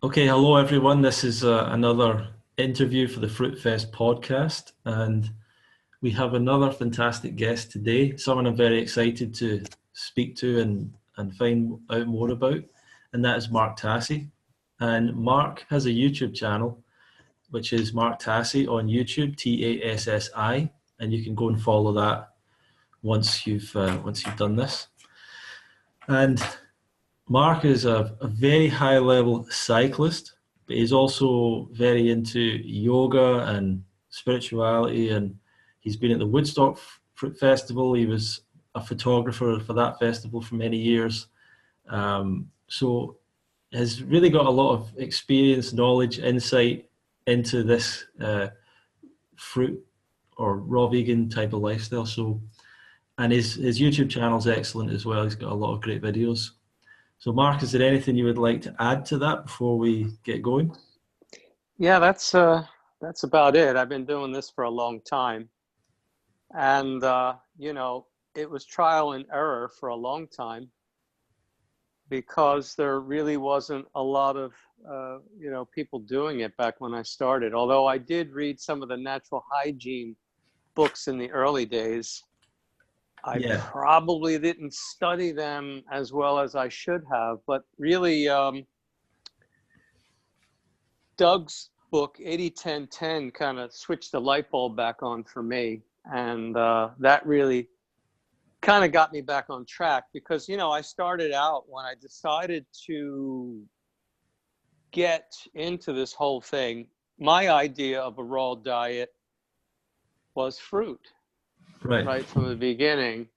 Okay, hello everyone. This is another interview for the Fruit Fest podcast, and we have another fantastic guest today. Someone I'm very excited to speak to and find out more about, and that is Mark Tassi. And Mark has a YouTube channel, which is Mark Tassi on YouTube, Tassi, and you can go and follow that once you've done this. And Mark is a very high level cyclist, but he's also very into yoga and spirituality. And he's been at the Woodstock Fruit Festival. He was a photographer for that festival for many years. So has really got a lot of experience, knowledge, insight into this fruit or raw vegan type of lifestyle. So, and his YouTube channel is excellent as well. He's got a lot of great videos. So, Mark, is there anything you would like to add to that before we get going? Yeah, that's about it. I've been doing this for a long time, and it was trial and error for a long time because there really wasn't a lot of people doing it back when I started. Although I did read some of the natural hygiene books in the early days, I Yeah, probably didn't study them as well as I should have. But really, Doug's book 80-10-10 kind of switched the light bulb back on for me, and that really kind of got me back on track because I started out when I decided to get into this whole thing. My idea of a raw diet was fruit right. right from the beginning.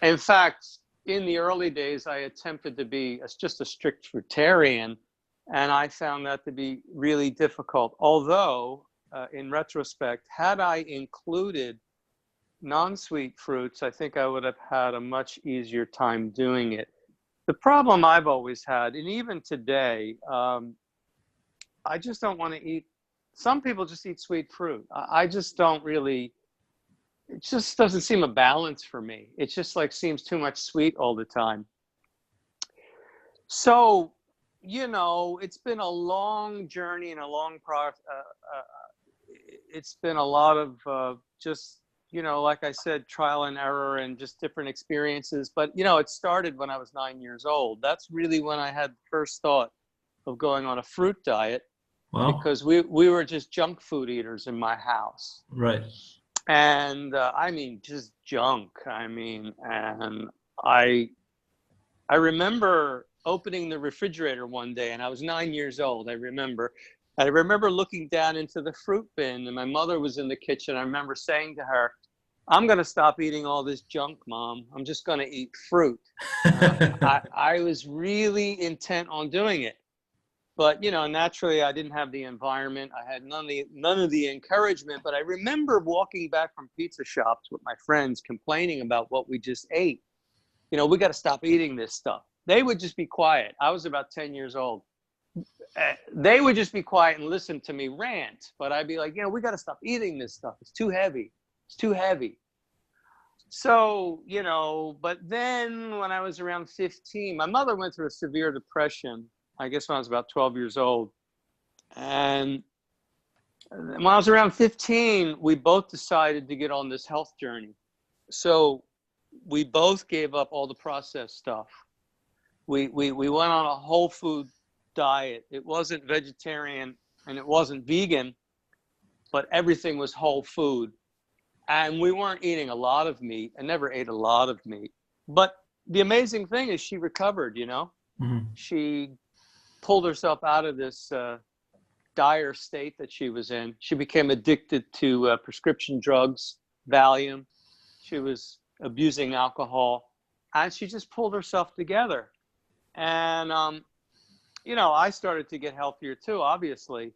In fact, in the early days I attempted to be just a strict fruitarian, and I found that to be really difficult. Although, in retrospect, had I included non-sweet fruits, I think I would have had a much easier time doing it. The problem I've always had, and even today, I just don't want to eat. Some people just eat sweet fruit. I just don't really. It just doesn't seem a balance for me. It just like seems too much sweet all the time. So, it's been a long journey and a long process. It's been a lot of just, like I said, trial and error and just different experiences. But, it started when I was 9 years old. That's really when I had the first thought of going on a fruit diet Wow. because we were just junk food eaters in my house. Right. And I mean, just junk. And I remember opening the refrigerator one day, and I was 9 years old. I remember looking down into the fruit bin, and my mother was in the kitchen. I remember saying to her, "I'm going to stop eating all this junk, Mom. I'm just going to eat fruit." I was really intent on doing it. But, naturally, I didn't have the environment. I had none of the encouragement. But I remember walking back from pizza shops with my friends complaining about what we just ate. We got to stop eating this stuff. They would just be quiet. I was about 10 years old. They would just be quiet and listen to me rant. But I'd be like, we got to stop eating this stuff. It's too heavy. It's too heavy. So, but then when I was around 15, my mother went through a severe depression, I guess when I was about 12 years old. And when I was around 15, we both decided to get on this health journey. So we both gave up all the processed stuff. We went on a whole food diet. It wasn't vegetarian and it wasn't vegan, but everything was whole food. And we weren't eating a lot of meat. I never ate a lot of meat. But the amazing thing is she recovered, Mhm. She pulled herself out of this dire state that she was in. She became addicted to prescription drugs, Valium. She was abusing alcohol, and she just pulled herself together. And, I started to get healthier too, obviously.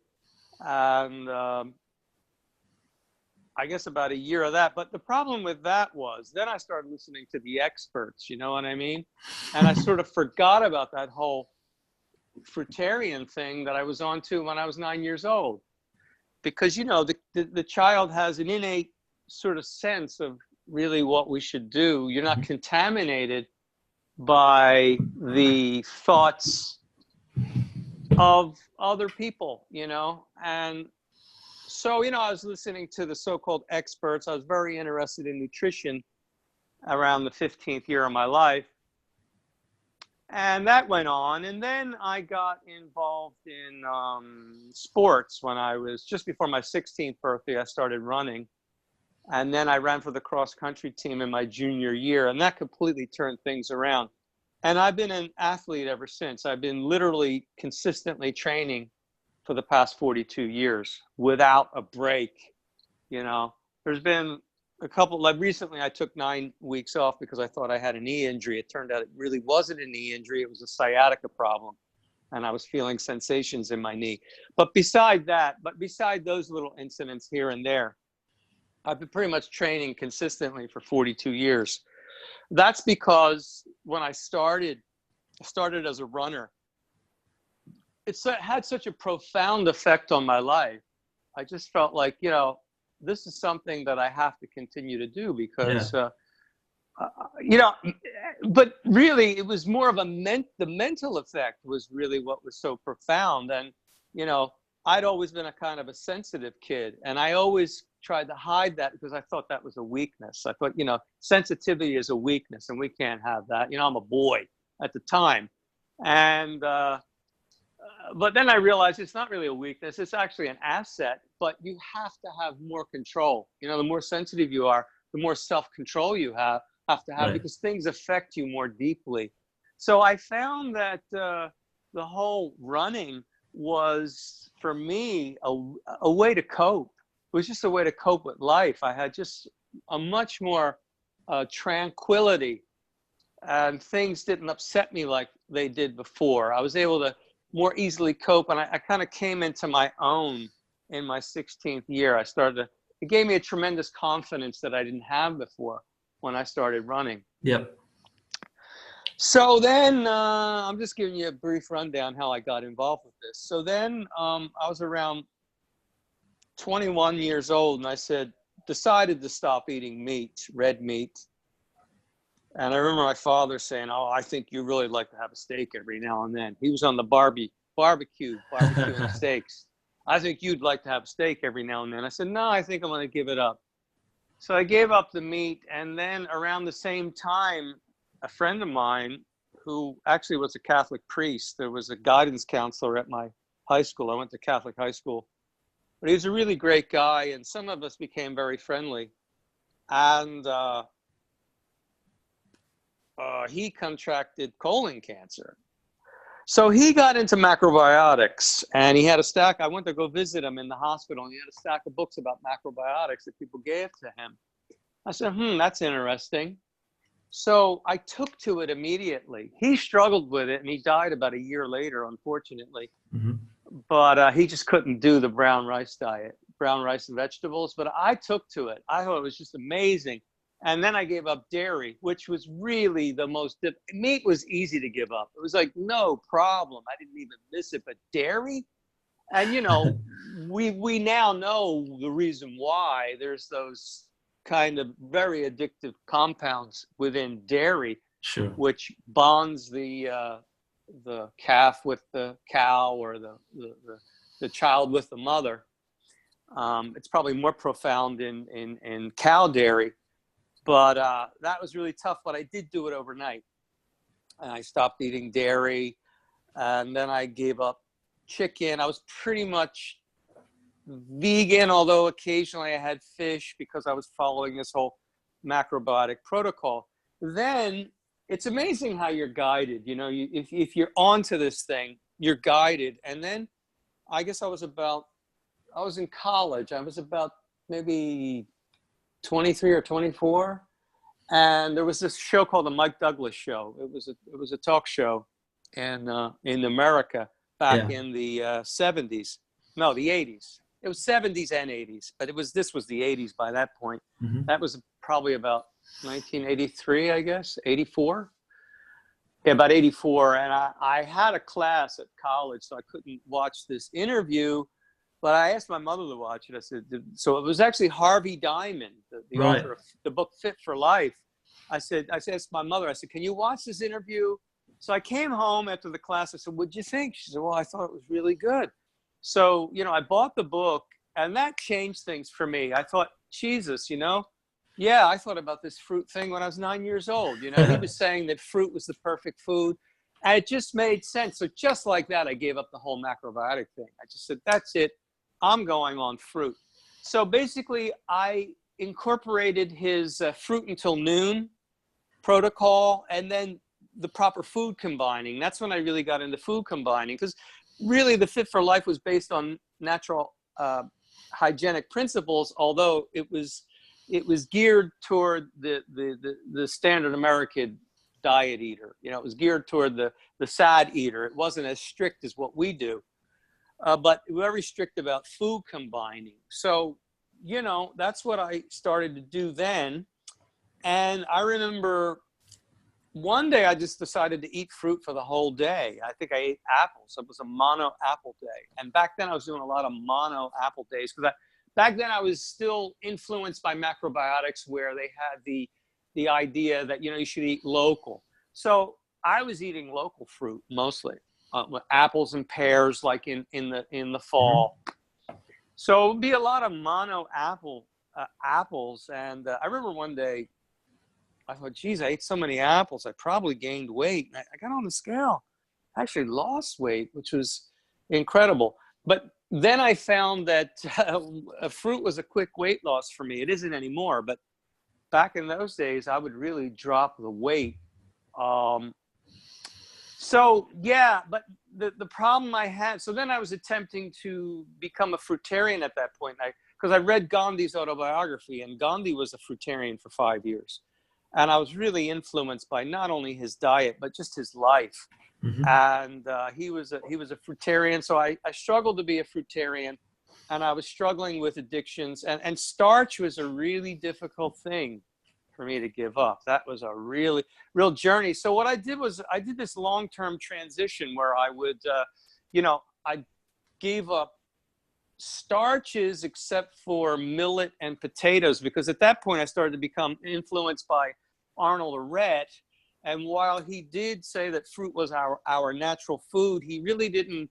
And I guess about a year of that. But the problem with that was then I started listening to the experts, you know what I mean? And I sort of forgot about that whole fruitarian thing that I was on to when I was 9 years old. Because, the child has an innate sort of sense of really what we should do. You're not contaminated by the thoughts of other people, and so, I was listening to the so-called experts. I was very interested in nutrition around the 15th year of my life. And that went on. And then I got involved in sports when I was just before my 16th birthday. I started running. And then I ran for the cross-country team in my junior year. And that completely turned things around. And I've been an athlete ever since. I've been literally consistently training for the past 42 years without a break. There's been a couple, like recently I took 9 weeks off because I thought I had a knee injury. It turned out it really wasn't a knee injury. It was a sciatica problem. And I was feeling sensations in my knee. But beside those little incidents here and there, I've been pretty much training consistently for 42 years. That's because when I started as a runner. It had such a profound effect on my life. I just felt like, this is something that I have to continue to do because, but really it was more of the mental effect was really what was so profound. And, I'd always been a kind of a sensitive kid, and I always tried to hide that because I thought that was a weakness. I thought, sensitivity is a weakness and we can't have that. I'm a boy at the time. And, but then I realized it's not really a weakness. It's actually an asset, but you have to have more control. The more sensitive you are, the more self-control you have to have, right, because things affect you more deeply. So I found that the whole running was, for me, a way to cope. It was just a way to cope with life. I had just a much more tranquility, and things didn't upset me like they did before. I was able to more easily cope, and I kind of came into my own in my 16th year. It gave me a tremendous confidence that I didn't have before when I started running. Yep. So then I'm just giving you a brief rundown how I got involved with this. So then I was around 21 years old, and I decided to stop eating meat, red meat. And I remember my father saying, "Oh, I think you really like to have a steak every now and then." He was on the barbecuing steaks. "I think you'd like to have a steak every now and then." I said, "No, I think I'm going to give it up." So I gave up the meat. And then around the same time, a friend of mine who actually was a Catholic priest, there was a guidance counselor at my high school. I went to Catholic high school. But he was a really great guy, and some of us became very friendly. And he contracted colon cancer. So he got into macrobiotics, and he had a stack. I went to go visit him in the hospital, and he had a stack of books about macrobiotics that people gave to him. I said, that's interesting. So I took to it immediately. He struggled with it, and he died about a year later, unfortunately. Mm-hmm. But he just couldn't do the brown rice diet, brown rice and vegetables. But I took to it. I thought it was just amazing. And then I gave up dairy, which was really the most, meat was easy to give up. It was like, no problem. I didn't even miss it, but dairy? And, we now know the reason why. There's those kind of very addictive compounds within dairy, sure, which bonds the calf with the cow, or the child with the mother. It's probably more profound in cow dairy. But that was really tough, but I did do it overnight. And I stopped eating dairy, and then I gave up chicken. I was pretty much vegan, although occasionally I had fish because I was following this whole macrobiotic protocol. Then it's amazing how you're guided. If you're onto this thing, you're guided. And then I guess I was in college. I was about maybe 23 or 24, and there was this show called the Mike Douglas Show. It was a talk show in America back in the 70s. No, the 80s. It was 70s and 80s, but this was the 80s by that point. Mm-hmm. That was probably about 1983, I guess, 84. Yeah, about 84. And I had a class at college, so I couldn't watch this interview. But I asked my mother to watch it. I said, so it was actually Harvey Diamond, the right, author of the book Fit for Life. I asked my mother, I said, can you watch this interview? So I came home after the class. I said, "What'd you think?" She said, "Well, I thought it was really good." So, I bought the book, and that changed things for me. I thought, Jesus, yeah, I thought about this fruit thing when I was 9 years old. He was saying that fruit was the perfect food. And it just made sense. So just like that, I gave up the whole macrobiotic thing. I just said, that's it. I'm going on fruit. So basically, I incorporated his fruit until noon protocol, and then the proper food combining. That's when I really got into food combining, because really the Fit for Life was based on natural hygienic principles, although it was geared toward the standard American diet eater. It was geared toward the sad eater. It wasn't as strict as what we do, but very strict about food combining. So, that's what I started to do then. And I remember one day I just decided to eat fruit for the whole day. I think I ate apples. It was a mono apple day. And back then I was doing a lot of mono apple days, because back then I was still influenced by macrobiotics, where they had the idea that, you should eat local. So I was eating local fruit mostly, apples and pears, like in the fall. So it would be a lot of mono apples. And I remember one day I thought, geez, I ate so many apples, I probably gained weight. And I got on the scale. I actually lost weight, which was incredible. But then I found that fruit was a quick weight loss for me. It isn't anymore. But back in those days, I would really drop the weight. So, yeah, but the problem I had, so then I was attempting to become a fruitarian at that point, because I read Gandhi's autobiography, and Gandhi was a fruitarian for 5 years. And I was really influenced by not only his diet, but just his life. And he was a fruitarian. So I struggled to be a fruitarian, and I was struggling with addictions. And starch was a really difficult thing for me to give up. That was a real journey. So what I did was I did this long-term transition where I would, I gave up starches except for millet and potatoes, because at that point I started to become influenced by Arnold Arett. And while he did say that fruit was our natural food, he really didn't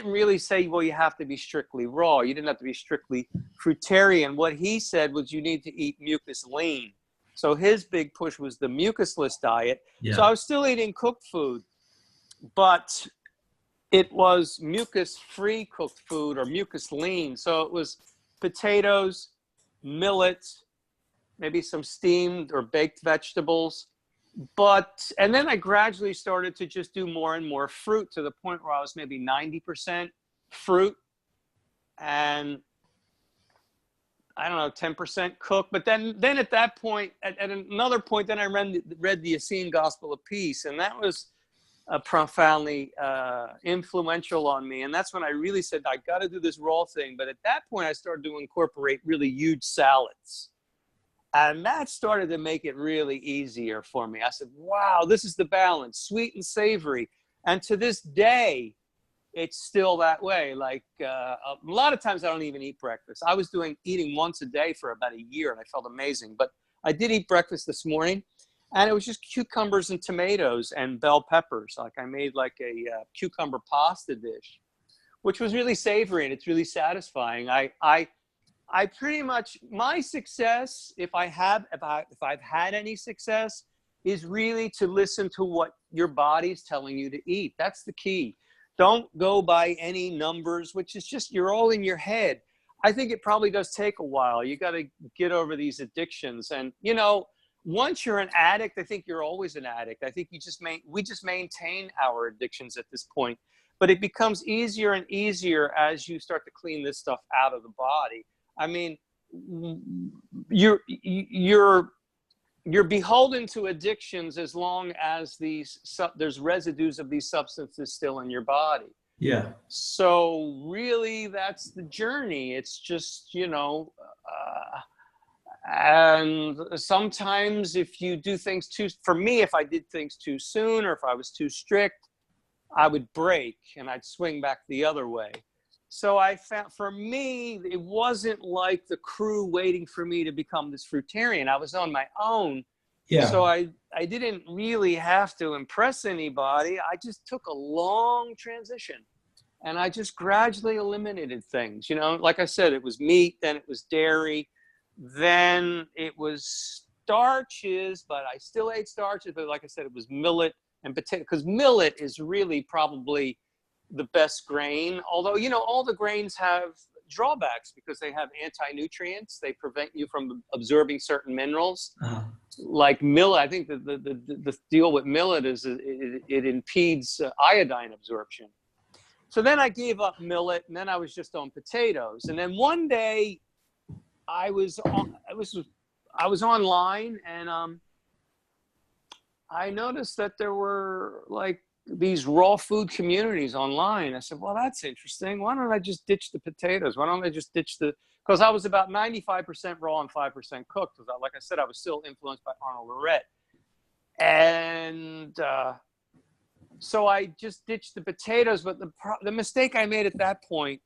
really say, well, you have to be strictly raw. You didn't have to be strictly fruitarian. What he said was you need to eat mucus lean. So his big push was the mucusless diet. Yeah. So I was still eating cooked food, but it was mucus-free cooked food, or mucus lean. So it was potatoes, millet, maybe some steamed or baked vegetables. And then I gradually started to just do more and more fruit, to the point where I was maybe 90% fruit and, I don't know, 10% cooked. But then at that point, at another point, then I read the Essene Gospel of Peace, and that was profoundly influential on me. And that's when I really said, I got to do this raw thing. But at that point, I started to incorporate really huge salads. And that started to make it really easier for me. I said, wow, this is the balance, sweet and savory. And to this day, it's still that way. Like a lot of times I don't even eat breakfast. I was eating once a day for about a year, and I felt amazing. But I did eat breakfast this morning, and it was just cucumbers and tomatoes and bell peppers. Like I made like a cucumber pasta dish, which was really savory, and it's really satisfying. I pretty much, my success, if I've had any success, is really to listen to what your body's telling you to eat. That's the key. Don't go by any numbers, which is just, you're all in your head. I think it probably does take a while. You got to get over these addictions. And, once you're an addict, I think you're always an addict. I think we just maintain our addictions at this point. But it becomes easier and easier as you start to clean this stuff out of the body. I mean, you're beholden to addictions as long as there's residues of these substances still in your body. Yeah. So really, that's the journey. It's just, and sometimes if you do things for me, if I did things too soon, or if I was too strict, I would break and I'd swing back the other way. So I found, for me, it wasn't like the crew waiting for me to become this fruitarian. I was on my own Yeah. So I didn't really have to impress anybody. I just took a long transition and I just gradually eliminated things. You know, like I said, it was meat, then it was dairy, then it was starches, but I still ate starches. But like I said, it was millet and potato, because millet is really probably the best grain. Although, you know, all the grains have drawbacks because they have anti-nutrients. They prevent you from absorbing certain minerals. Uh, Like millet, I think the deal with millet is it impedes iodine absorption. So then I gave up millet, and then I was just on potatoes. And then one day I was online, and I noticed that there were like these raw food communities online. I said, well, that's interesting. Why don't I just ditch the potatoes? Why don't I just ditch because I was about 95% raw and 5% cooked. Like I said, I was still influenced by Arnold Lorette. And so I just ditched the potatoes. But the mistake I made at that point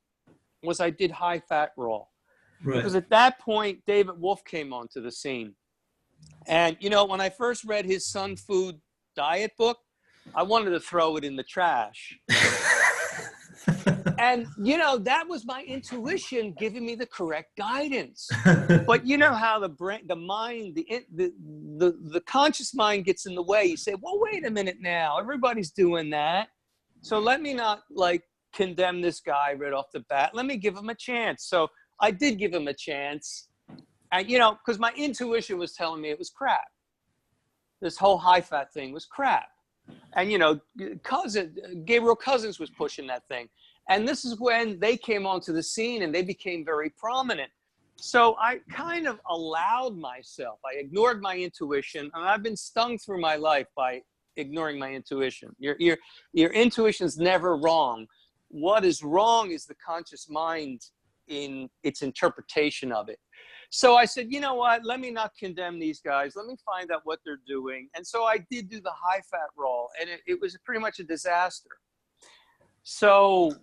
was I did high fat raw. right. Because at that point, David Wolf came onto the scene. And, you know, when I first read his Sun Food diet book, I wanted to throw it in the trash. And, you know, that was my intuition giving me the correct guidance. But you know how the brain, the mind, the conscious mind gets in the way. You say, well, wait a minute now. Everybody's doing that. So let me not like condemn this guy right off the bat. Let me give him a chance. So I did give him a chance. And, you know, because my intuition was telling me it was crap. This whole high fat thing was crap. And, you know, Gabriel Cousins was pushing that thing. And this is when they came onto the scene and they became very prominent. So I kind of allowed myself, I ignored my intuition, and I've been stung through my life by ignoring my intuition. Your intuition's never wrong. What is wrong is the conscious mind in its interpretation of it. So I said, you know what, let me not condemn these guys. Let me find out what they're doing. And so I did do the high fat raw, and it was pretty much a disaster. So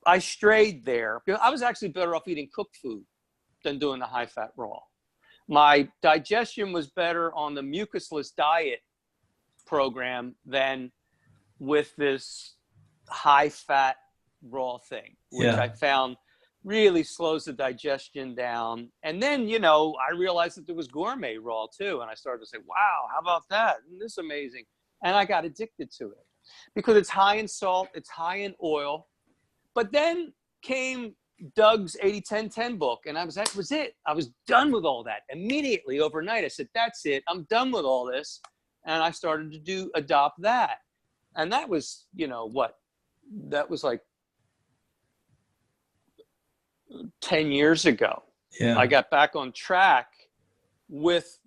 I strayed there. I was actually better off eating cooked food than doing the high fat raw. My digestion was better on the mucusless diet program than with this high fat raw thing, which I found really slows the digestion down. And then, you know, I realized that there was gourmet raw too. And I started to say, wow, how about that? Isn't this amazing? And I got addicted to it because it's high in salt, it's high in oil. But then came Doug's 80-10-10 book, and that was it. I was done with all that immediately overnight. I said, that's it. I'm done with all this. And I started to adopt that. And that was, you know, that was like 10 years ago. Yeah. I got back on track with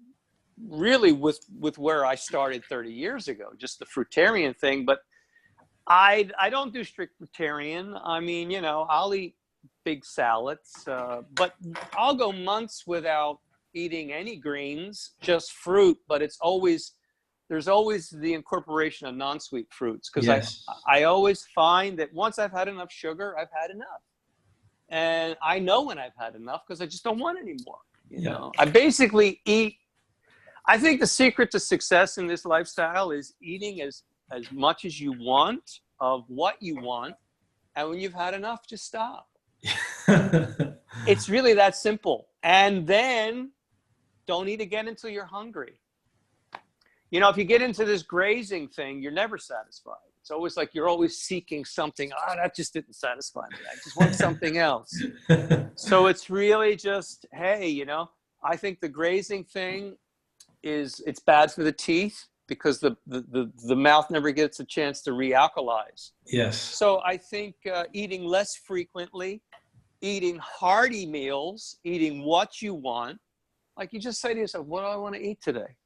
where I started 30 years ago, just the fruitarian thing. But I don't do strict fruitarian. I mean, you know, I'll eat big salads, but I'll go months without eating any greens, just fruit. But there's always the incorporation of non-sweet fruits, because I always find that once I've had enough sugar, I've had enough. And I know when I've had enough because I just don't want any more. You know, I basically eat. I think the secret to success in this lifestyle is eating as much as you want of what you want. And when you've had enough, just stop. It's really that simple. And then don't eat again until you're hungry. You know, if you get into this grazing thing, you're never satisfied. It's always like you're always seeking something. Oh, that just didn't satisfy me. I just want something else. So it's really just, hey, you know, I think the grazing thing it's bad for the teeth because the mouth never gets a chance to realkalize. Yes. So I think eating less frequently, eating hearty meals, eating what you want, like you just say to yourself, what do I want to eat today?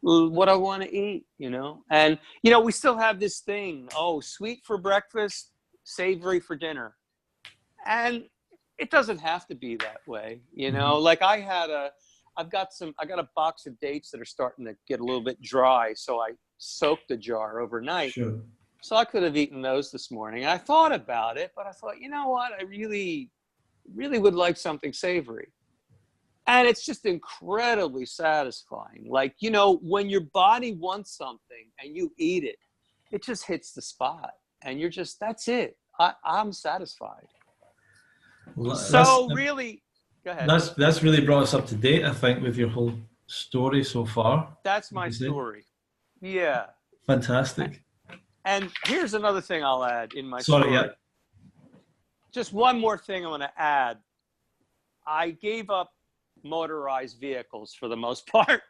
What I want to eat, you know? And, you know, we still have this thing, sweet for breakfast, savory for dinner. And it doesn't have to be that way, you know? Like I got a box of dates that are starting to get a little bit dry. So I soaked a jar overnight. Sure. So I could have eaten those this morning. I thought about it, but I thought, you know what? I really, really would like something savory. And it's just incredibly satisfying. Like, you know, when your body wants something and you eat it, it just hits the spot and you're just, that's it. I'm satisfied. Well, So really, go ahead. that's really brought us up to date, I think, with your whole story so far. That's Would my you say? story. Yeah. Fantastic. And here's another thing I'll add in my Sorry, yeah. story. Just one more thing I'm going to add. I gave up motorized vehicles for the most part.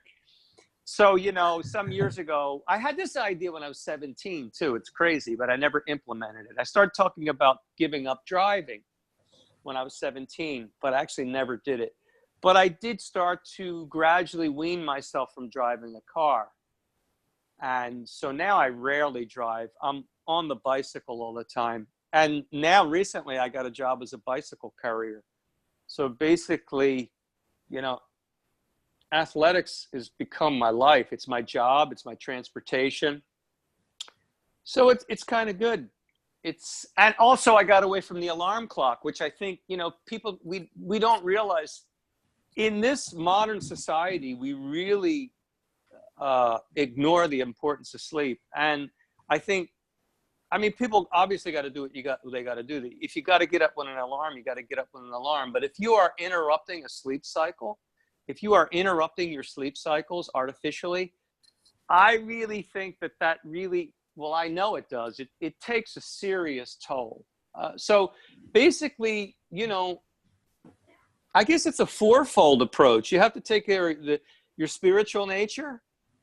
So, you know, some years ago, I had this idea when I was 17 too. It's crazy, but I never implemented it. I started talking about giving up driving when I was 17, but I actually never did it. But I did start to gradually wean myself from driving a car. And so now I rarely drive. I'm on the bicycle all the time. And now recently I got a job as a bicycle courier. So basically, you know, athletics has become my life. It's my job. It's my transportation. So it's kind of good. And also I got away from the alarm clock, which I think, you know, people, we don't realize in this modern society, we really ignore the importance of sleep. And I think, I mean, people obviously got to do what they got to do. If you got to get up with an alarm, you got to get up with an alarm. But if you are interrupting a sleep cycle, if you are interrupting your sleep cycles artificially, I really think that really, well, I know it does. It takes a serious toll. So basically, you know, I guess it's a fourfold approach. You have to take care of your spiritual nature.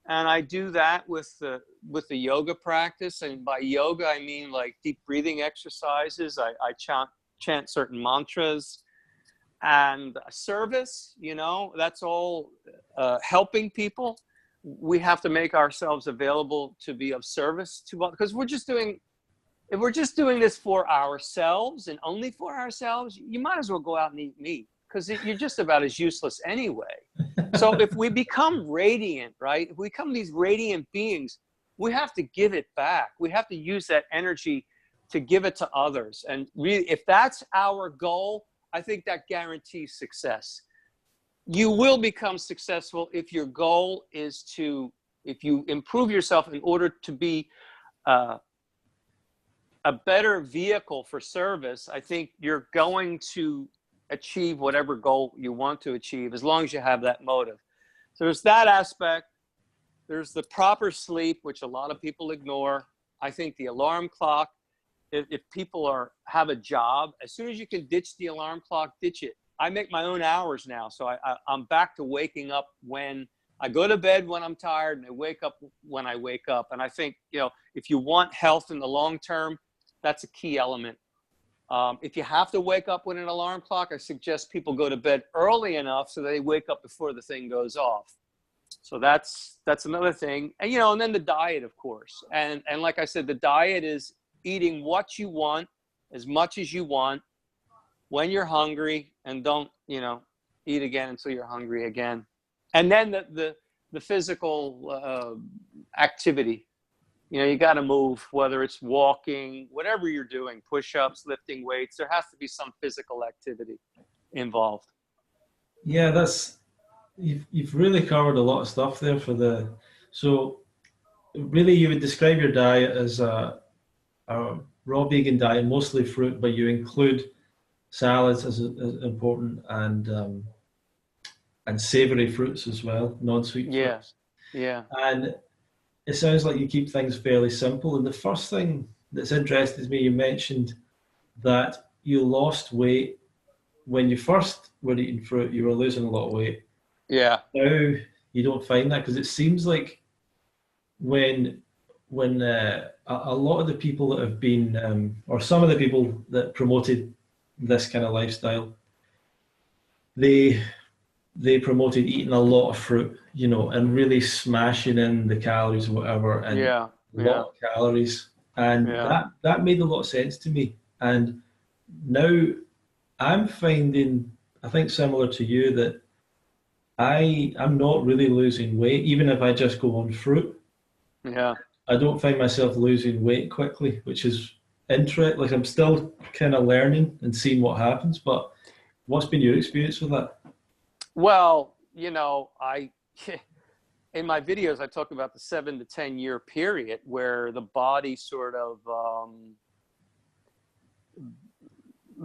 And I do that with the yoga practice. And by yoga, I mean like deep breathing exercises. I chant certain mantras. And service, you know, that's all helping people. We have to make ourselves available to be of service to, because if we're just doing this for ourselves and only for ourselves, you might as well go out and eat meat, because you're just about as useless anyway. So if we become radiant, right? If we become these radiant beings, we have to give it back. We have to use that energy to give it to others. And really, if that's our goal, I think that guarantees success. You will become successful if your goal is if you improve yourself in order to be a better vehicle for service. I think you're going to achieve whatever goal you want to achieve, as long as you have that motive. So there's that aspect. There's the proper sleep, which a lot of people ignore. I think the alarm clock, if people have a job, as soon as you can ditch the alarm clock, ditch it. I make my own hours now. So I'm back to waking up when I go to bed, when I'm tired, and I wake up when I wake up. And I think, you know, if you want health in the long term, that's a key element. If you have to wake up with an alarm clock, I suggest people go to bed early enough so they wake up before the thing goes off. So that's another thing. And, you know, and then the diet, of course. And like I said, the diet is eating what you want, as much as you want, when you're hungry, and don't, you know, eat again until you're hungry again. And then the physical activity. You know, you got to move, whether it's walking, whatever you're doing, push-ups, lifting weights. There has to be some physical activity involved. Yeah, you've really covered a lot of stuff there so really you would describe your diet as a raw vegan diet, mostly fruit, but you include salads as important, and savory fruits as well, non-sweet fruits. Yeah. And it sounds like you keep things fairly simple. And the first thing that's interested me, you mentioned that you lost weight when you first were eating fruit. You were losing a lot of weight. Yeah. Now you don't find that, because it seems like when a lot of the people that have been, or some of the people that promoted this kind of lifestyle, they promoted eating a lot of fruit, you know, and really smashing in the calories or whatever, and a lot of calories. And that made a lot of sense to me. And now I'm finding, I think similar to you, that I'm not really losing weight, even if I just go on fruit. Yeah. I don't find myself losing weight quickly, which is interesting. Like, I'm still kind of learning and seeing what happens. But what's been your experience with that? Well, in my videos, I talk about the 7 to 10 year period where the body sort of,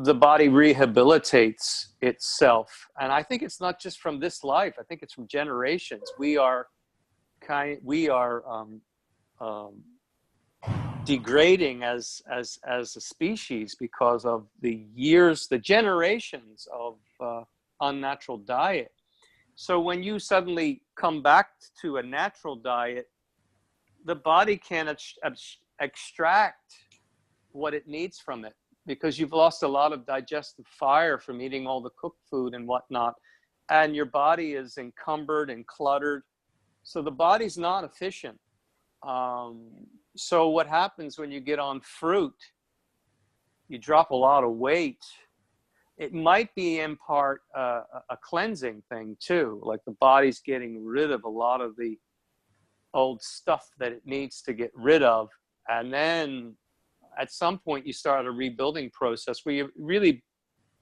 the body rehabilitates itself. And I think it's not just from this life. I think it's from generations. Um, degrading as a species because of the generations of unnatural diet. So when you suddenly come back to a natural diet, the body can extract what it needs from it, because you've lost a lot of digestive fire from eating all the cooked food and whatnot, and your body is encumbered and cluttered. So the body's not efficient. So what happens when you get on fruit, you drop a lot of weight. It might be in part a cleansing thing too, like the body's getting rid of a lot of the old stuff that it needs to get rid of. And then at some point you start a rebuilding process where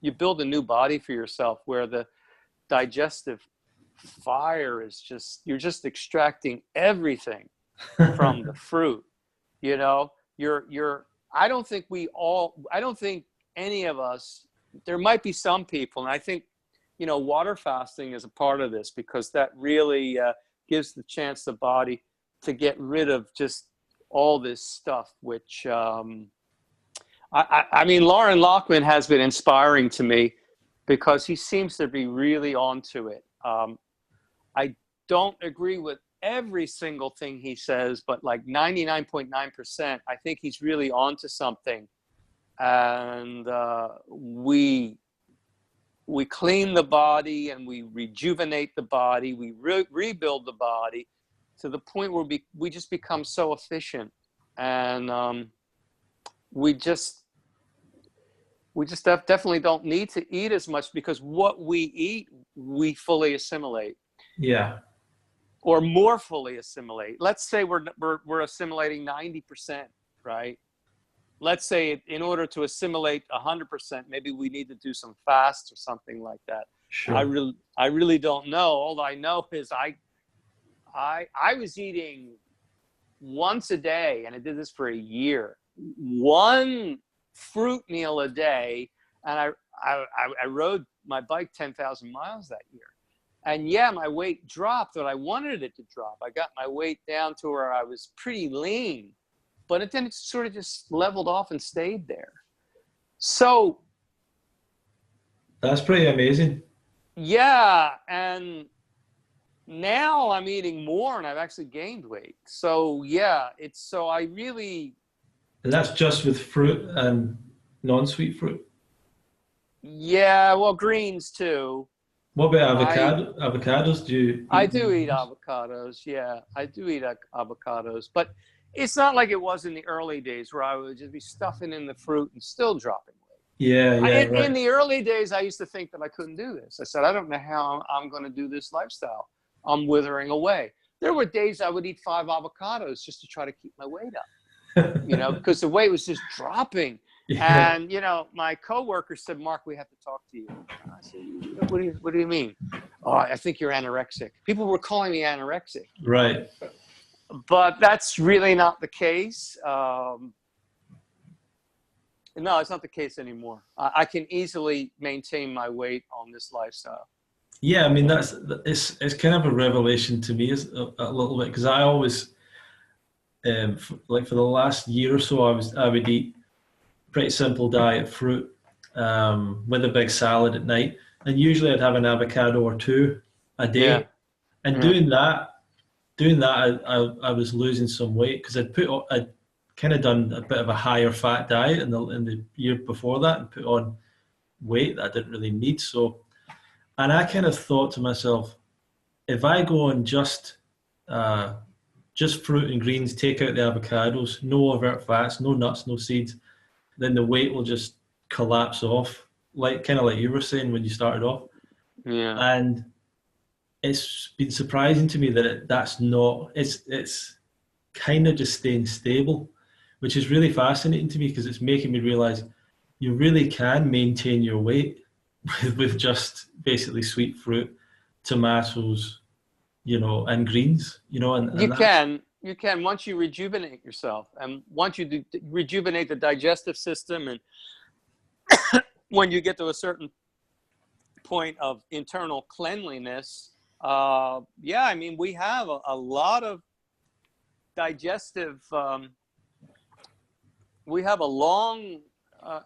you build a new body for yourself, where the digestive fire is you're just extracting everything from the fruit. I don't think any of us, there might be some people, and I think, water fasting is a part of this, because that really gives the chance the body to get rid of just all this stuff, which, I mean, Lauren Lockman has been inspiring to me because he seems to be really onto it. I don't agree with every single thing he says, but like 99.9%, I think he's really onto something. And we clean the body and we rejuvenate the body. We rebuild the body to the point where we just become so efficient, and we definitely don't need to eat as much, because what we eat, we fully assimilate. Yeah. Or more fully assimilate. Let's say we're assimilating 90%, right? Let's say in order to assimilate 100%, maybe we need to do some fasts or something like that. Sure. I really don't know. All I know is I was eating once a day, and I did this for a year. One fruit meal a day, and I rode my bike 10,000 miles that year. And yeah, my weight dropped, but I wanted it to drop. I got my weight down to where I was pretty lean, but then it sort of just leveled off and stayed there. So that's pretty amazing. Yeah, and now I'm eating more, and I've actually gained weight. So yeah, And that's just with fruit and non-sweet fruit. Yeah, well, greens too. What about avocados? Do you I eat do eat them? avocados. Yeah, I do eat avocados, but it's not like it was in the early days where I would just be stuffing in the fruit and still dropping weight. Yeah, In right. the early days, I used to think that I couldn't do this. I said, I don't know how I'm going to do this lifestyle. I'm withering away. There were days I would eat 5 avocados just to try to keep my weight up, because the weight was just dropping. Yeah. And, my coworker said, Mark, we have to talk to you. I said, what do you mean? Oh, I think you're anorexic. People were calling me anorexic. Right. But that's really not the case. No, it's not the case anymore. I can easily maintain my weight on this lifestyle. Yeah, I mean it's kind of a revelation to me, a little bit, because I always for the last year or so I would eat pretty simple diet, fruit with a big salad at night, and usually I'd have an avocado or two a day. Yeah. And doing that, I was losing some weight, because I'd kind of done a bit of a higher fat diet in the year before that, and put on weight that I didn't really need. So, and I kind of thought to myself, if I go on just fruit and greens, take out the avocados, no overt fats, no nuts, no seeds, then the weight will just collapse off, kind of like you were saying when you started off. Yeah. And it's been surprising to me that that's not. It's kind of just staying stable, which is really fascinating to me, because it's making me realize you really can maintain your weight with just basically sweet fruit tomatoes, and greens, and that's You can once you rejuvenate yourself, and once you rejuvenate the digestive system, and when you get to a certain point of internal cleanliness, yeah, I mean, we have a lot of digestive, we have a long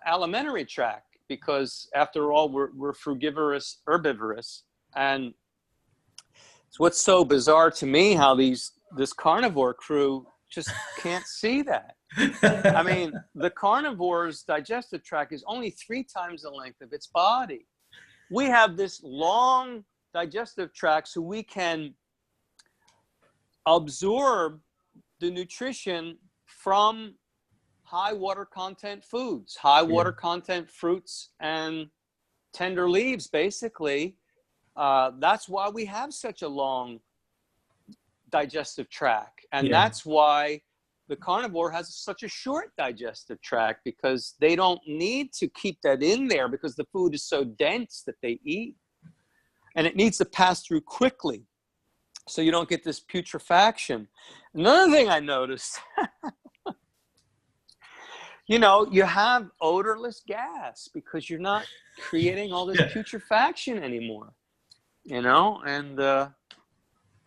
alimentary tract, because after all, we're frugivorous, herbivorous. And it's what's so bizarre to me, how this carnivore crew just can't see that. I mean, the carnivore's digestive tract is only 3 times the length of its body. We have this long digestive tract, so we can absorb the nutrition from high water content foods, high water content fruits and tender leaves, basically. That's why we have such a long digestive tract. And that's why the carnivore has such a short digestive tract, because they don't need to keep that in there, because the food is so dense that they eat. And it needs to pass through quickly, so you don't get this putrefaction. Another thing I noticed, you have odorless gas, because you're not creating all this putrefaction anymore, and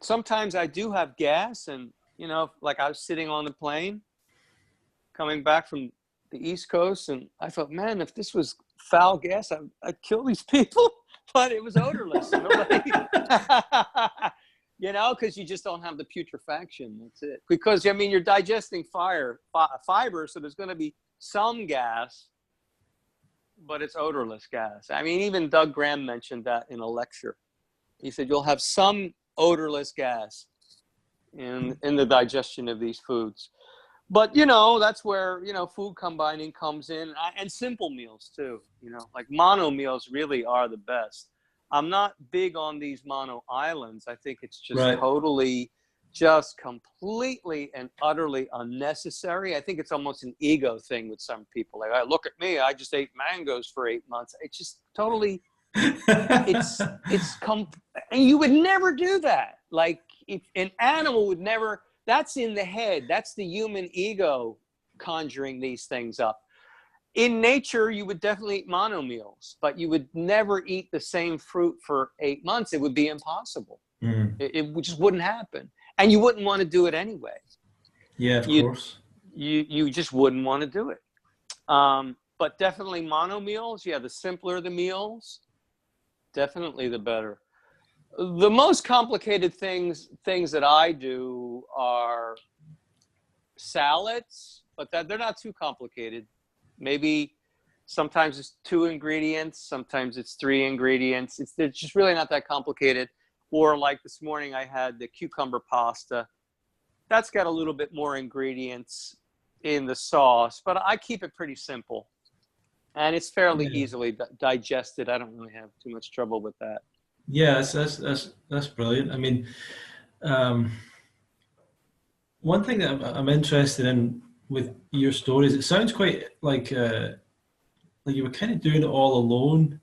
sometimes I do have gas, and, like I was sitting on the plane coming back from the East Coast, and I thought, man, if this was foul gas, I'd kill these people, but it was odorless. Because you just don't have the putrefaction. That's it. Because, I mean, you're digesting fiber, so there's going to be some gas, but it's odorless gas. I mean, even Doug Graham mentioned that in a lecture. He said, you'll have some odorless gas in the digestion of these foods. But, that's where, food combining comes in, and simple meals too, like mono meals really are the best. I'm not big on these mono islands. I think it's just totally, just completely and utterly unnecessary. I think it's almost an ego thing with some people. Like, look at me, I just ate mangoes for 8 months. It's just totally, and you would never do that. Like, if an animal would never, that's in the head. That's the human ego conjuring these things up. In nature, you would definitely eat mono meals, but you would never eat the same fruit for 8 months. It would be impossible. It just wouldn't happen. And you wouldn't want to do it anyway. Yeah, of course. You just wouldn't want to do it. But definitely mono meals, the simpler the meals, definitely the better. The most complicated things that I do are salads, but they're not too complicated. Maybe sometimes it's 2 ingredients, sometimes it's 3 ingredients. It's just really not that complicated. Or like this morning, I had the cucumber pasta. That's got a little bit more ingredients in the sauce, but I keep it pretty simple. And it's fairly easily digested. I don't really have too much trouble with that. Yeah, that's brilliant. I mean, one thing that I'm interested in with your stories, it sounds quite like you were kind of doing it all alone.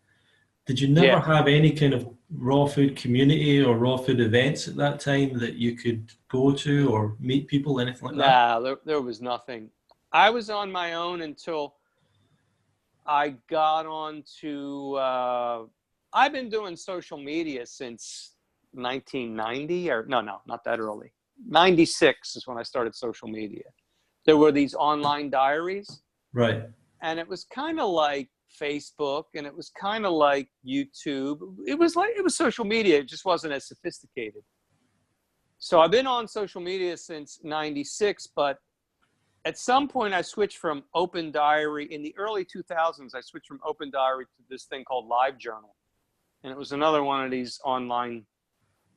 Did you never have any kind of raw food community or raw food events at that time that you could go to or meet people, anything like that? Nah, there was nothing. I was on my own until I got on to, I've been doing social media since 1990, or no, not that early. 96 is when I started social media. There were these online diaries. Right. And it was kind of like Facebook, and it was kind of like YouTube. It was social media. It just wasn't as sophisticated. So I've been on social media since 96, but at some point I switched from Open Diary. In the early 2000s, I switched from Open Diary to this thing called LiveJournal. And it was another one of these online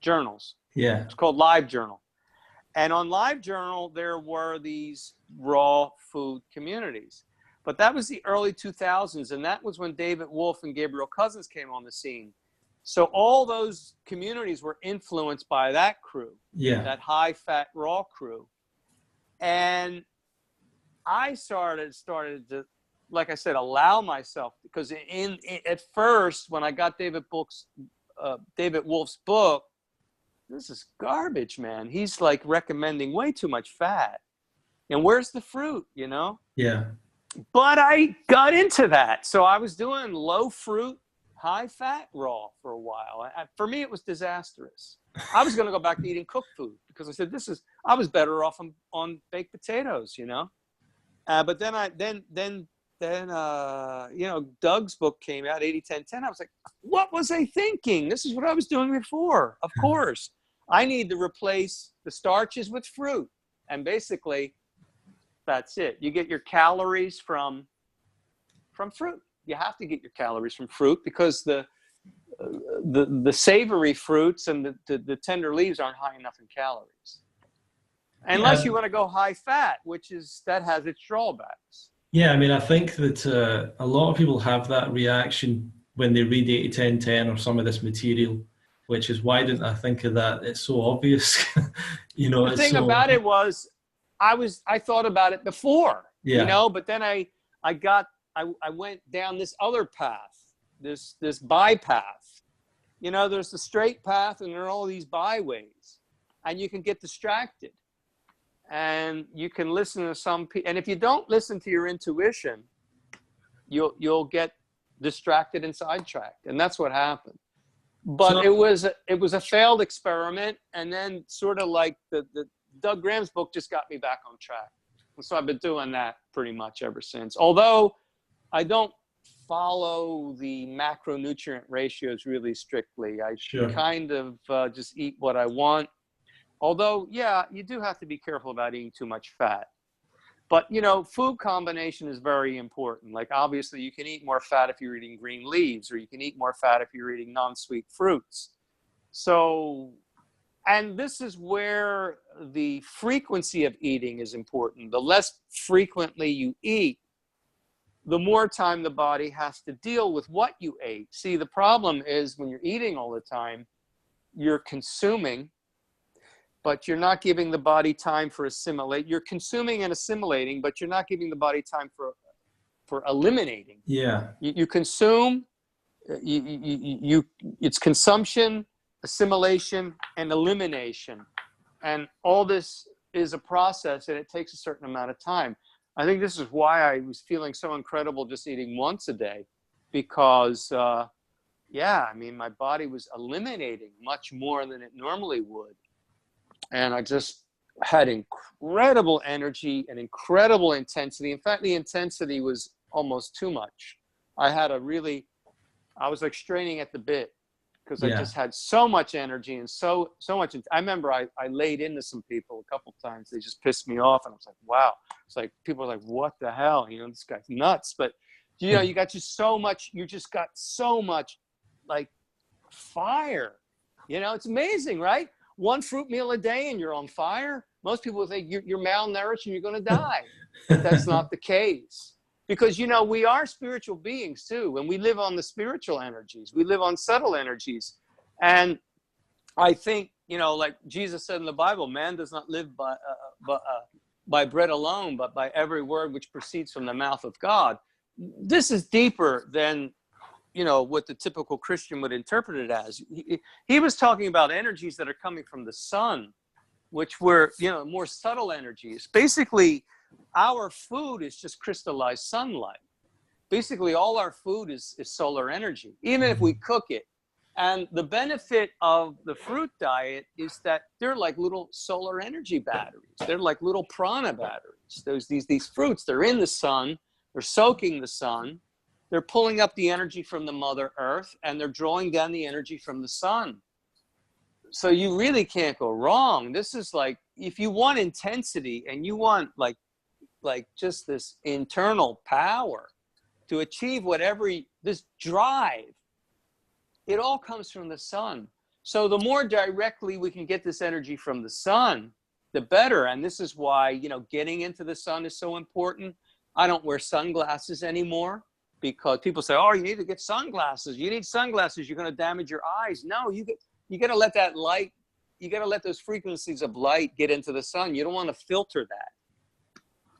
journals. Yeah. It's called LiveJournal. And on LiveJournal, there were these raw food communities. But that was the early 2000s, and that was when David Wolf and Gabriel Cousins came on the scene. So all those communities were influenced by that crew, that high-fat raw crew. And I started to, like I said, allow myself, because at first, when I got David David Wolf's book, this is garbage, man. He's like recommending way too much fat. And where's the fruit, you know? Yeah. But I got into that. So I was doing low fruit, high fat raw for a while. For me, it was disastrous. I was going to go back to eating cooked food because I said, I was better off on baked potatoes, you know? But then you know, Doug's book came out, 80-10-10. I was like, what was I thinking? This is what I was doing before. Of course. I need to replace the starches with fruit. And basically, that's it. You get your calories from fruit. You have to get your calories from fruit because the savory fruits and the tender leaves aren't high enough in calories. Unless you want to go high fat, that has its drawbacks. Yeah, I mean, I think that a lot of people have that reaction when they read 80-10-10 or some of this material, which is, why didn't I think of that? It's so obvious. You know, the thing about it was, I thought about it before, you know, but then I went down this other path, this bypath. You know, there's the straight path and there are all these byways, and you can get distracted. And you can listen to some people, and if you don't listen to your intuition, you'll get distracted and sidetracked, and that's what happened. But it was a failed experiment, and then sort of like the Doug Graham's book just got me back on track, and so I've been doing that pretty much ever since. Although I don't follow the macronutrient ratios really strictly, I kind of just eat what I want. Although, yeah, you do have to be careful about eating too much fat. But, you know, food combination is very important. Like, obviously, you can eat more fat if you're eating green leaves, or you can eat more fat if you're eating non-sweet fruits. So, and this is where the frequency of eating is important. The less frequently you eat, the more time the body has to deal with what you ate. See, the problem is when you're eating all the time, you're consuming, but you're not giving the body time for assimilate. You're consuming and assimilating, but you're not giving the body time for eliminating. Yeah. You consume, it's consumption, assimilation, and elimination. And all this is a process, and it takes a certain amount of time. I think this is why I was feeling so incredible just eating once a day, because, yeah, I mean, my body was eliminating much more than it normally would. And I just had incredible energy and incredible intensity. In fact, the intensity was almost too much. I was like straining at the bit because I just had so much energy and so much. I remember I laid into some people a couple of times. They just pissed me off. And I was like, wow. It's like, people are like, what the hell? You know, this guy's nuts. But, you know, you just got so much like fire. You know, it's amazing, right? One fruit meal a day and you're on fire. Most people think you're malnourished and you're going to die. But that's not the case. Because, you know, we are spiritual beings too. And we live on the spiritual energies. We live on subtle energies. And I think, you know, like Jesus said in the Bible, man does not live by bread alone, but by every word which proceeds from the mouth of God. This is deeper than, you know, what the typical Christian would interpret it as. He was talking about energies that are coming from the sun, which were, you know, more subtle energies. Basically, our food is just crystallized sunlight. Basically, all our food is solar energy, even if we cook it. And the benefit of the fruit diet is that they're like little solar energy batteries. They're like little prana batteries. There's these fruits, they're in the sun, they're soaking the sun. They're pulling up the energy from the Mother Earth, and they're drawing down the energy from the sun. So you really can't go wrong. This is like, if you want intensity and you want like just this internal power to achieve this drive, it all comes from the sun. So the more directly we can get this energy from the sun, the better. And this is why, you know, getting into the sun is so important. I don't wear sunglasses anymore, because people say, oh, you need to get sunglasses. You need sunglasses. You're going to damage your eyes. No, you got to let that light, you got to let those frequencies of light get into the sun. You don't want to filter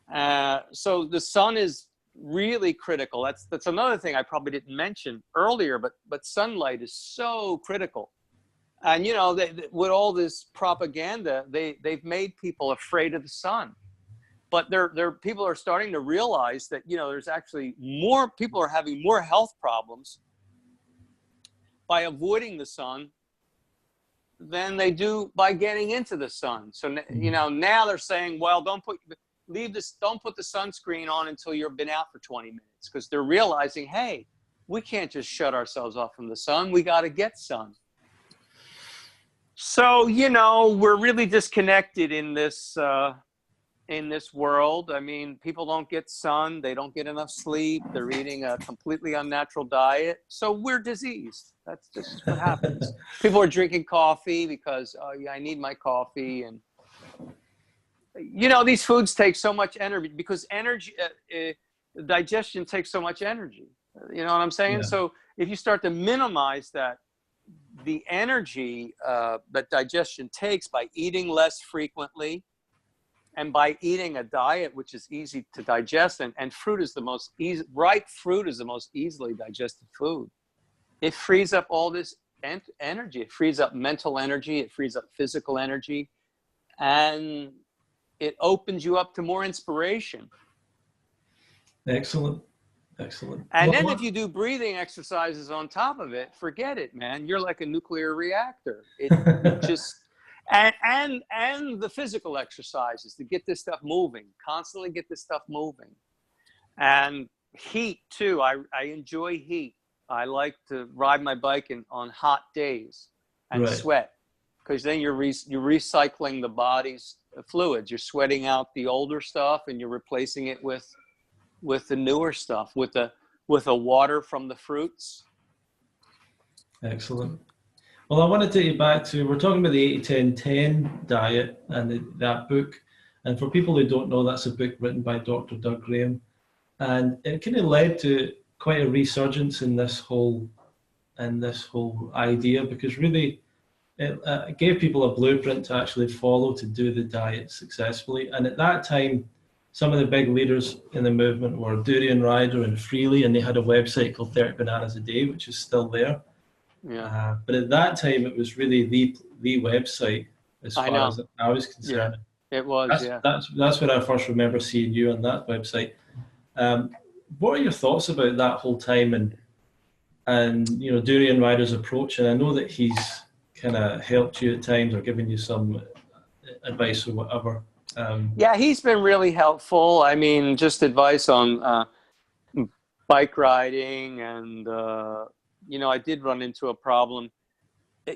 that. So the sun is really critical. That's another thing I probably didn't mention earlier, but sunlight is so critical. And you know, with all this propaganda, they've made people afraid of the sun. But people are starting to realize that, you know, there's actually more people are having more health problems by avoiding the sun than they do by getting into the sun. So, you know, now they're saying, well, don't put the sunscreen on until you've been out for 20 minutes, because they're realizing, hey, we can't just shut ourselves off from the sun. We got to get sun. So, you know, we're really disconnected in this world. I mean, people don't get sun. They don't get enough sleep. They're eating a completely unnatural diet. So we're diseased. That's just what happens. People are drinking coffee because, oh, yeah, I need my coffee. And, you know, these foods take so much energy because digestion takes so much energy. You know what I'm saying? Yeah. So if you start to minimize that, the energy that digestion takes by eating less frequently, and by eating a diet which is easy to digest, and fruit is the most easy, ripe fruit is the most easily digested food. It frees up all this energy. It frees up mental energy. It frees up physical energy. And it opens you up to more inspiration. Excellent. Excellent. And then if you do breathing exercises on top of it, forget it, man. You're like a nuclear reactor. It just... And the physical exercises to get this stuff moving, constantly get this stuff moving. And heat too. I enjoy heat. I like to ride my bike on hot days and sweat, because then you're recycling the body's fluids. You're sweating out the older stuff and you're replacing it with the newer stuff, with the water from the fruits. Excellent. Well, I want to take you back to, we're talking about the 80-10-10 diet and that book. And for people who don't know, that's a book written by Dr. Doug Graham. And it kind of led to quite a resurgence in this whole idea, because really it gave people a blueprint to actually follow to do the diet successfully. And at that time, some of the big leaders in the movement were Durian Ryder and Freely, and they had a website called 30 Bananas a Day, which is still there. Yeah. But at that time, it was really the website as far as I was concerned. Yeah, it was. That's where I first remember seeing you on that website. What are your thoughts about that whole time and you know, Durian Ryder's approach? And I know that he's kind of helped you at times or given you some advice or whatever. Yeah, he's been really helpful. I mean, just advice on bike riding, and you know, I did run into a problem.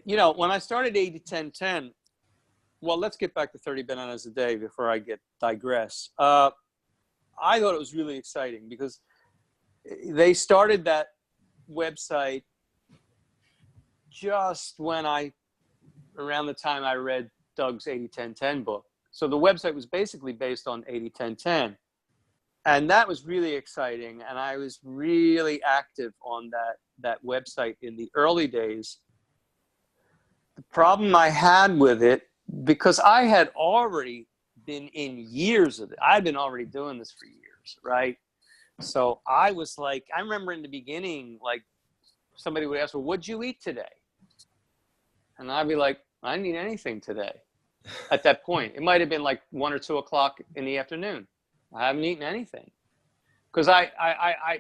You know, when I started 80-10-10, well, let's get back to 30 Bananas a Day before I digress. I thought it was really exciting because they started that website just around the time I read Doug's 80-10-10 book. So the website was basically based on 80-10-10. And that was really exciting. And I was really active on that website in the early days. The problem I had with it, because I had already been in years of it. I've been already doing this for years, right? So I was like, I remember in the beginning, like somebody would ask, well, what'd you eat today? And I'd be like, I didn't eat anything today. At that point, it might have been like 1 or 2 o'clock in the afternoon. I haven't eaten anything. Because I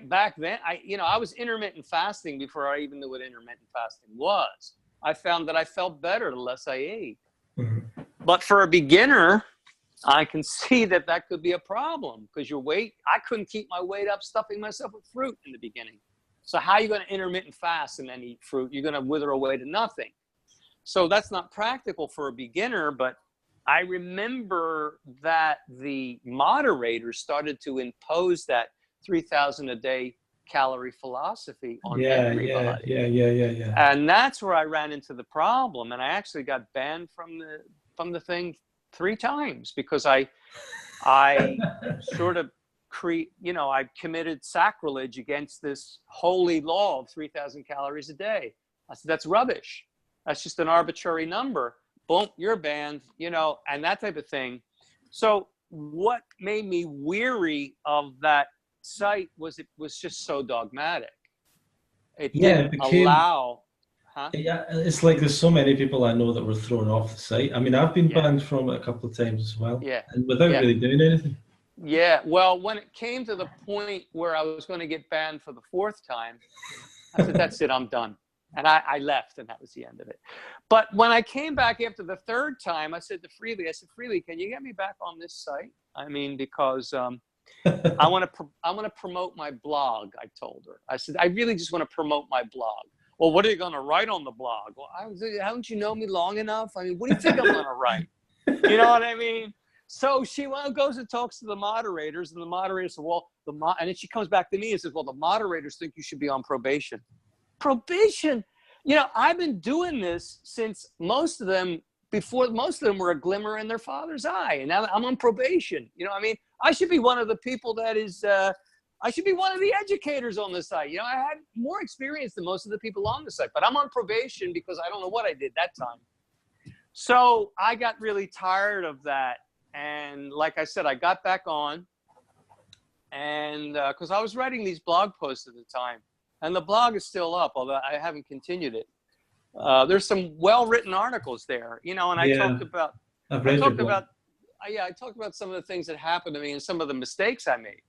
back then, I was intermittent fasting before I even knew what intermittent fasting was. I found that I felt better the less I ate. Mm-hmm. But for a beginner, I can see that could be a problem, because your weight, I couldn't keep my weight up stuffing myself with fruit in the beginning. So how are you going to intermittent fast and then eat fruit? You're going to wither away to nothing. So that's not practical for a beginner. But I remember that the moderators started to impose that 3,000 a day calorie philosophy on everybody. Yeah. And that's where I ran into the problem. And I actually got banned from the thing 3 times because I sort of I committed sacrilege against this holy law of 3,000 calories a day. I said, that's rubbish. That's just an arbitrary number. Boom, you're banned, and that type of thing. So what made me weary of that site was just so dogmatic. It Yeah, it didn't became. allow, huh? Yeah, it's like there's so many people I know that were thrown off the site. I mean, I've been Yeah, banned from it a couple of times as well, yeah, and without yeah, really doing anything. yeah. Well, when it came to the point where I was going to get banned for the fourth time, I said, that's it, I'm done. And I left, and that was the end of it. But when I came back after the third time, I said to Freely, Freely, can you get me back on this site? I mean, because I want to promote my blog, I told her. I said, I really just want to promote my blog. Well, what are you going to write on the blog? Well, haven't you known me long enough? I mean, what do you think I'm going to write? You know what I mean? So she goes and talks to the moderators, and the moderators say, well, and then she comes back to me and says, well, the moderators think you should be on probation. Probation? You know, I've been doing this since most of them were a glimmer in their father's eye, and now I'm on probation. You know, I mean, I should be one of the people that is, I should be one of the educators on the site. You know, I had more experience than most of the people on the site, but I'm on probation because I don't know what I did that time. So I got really tired of that. And like I said, I got back on, and because I was writing these blog posts at the time, and the blog is still up, although I haven't continued it. There's some well-written articles there, you know, and I Yeah, talked about, I've read your blog. I talked about some of the things that happened to me and some of the mistakes I made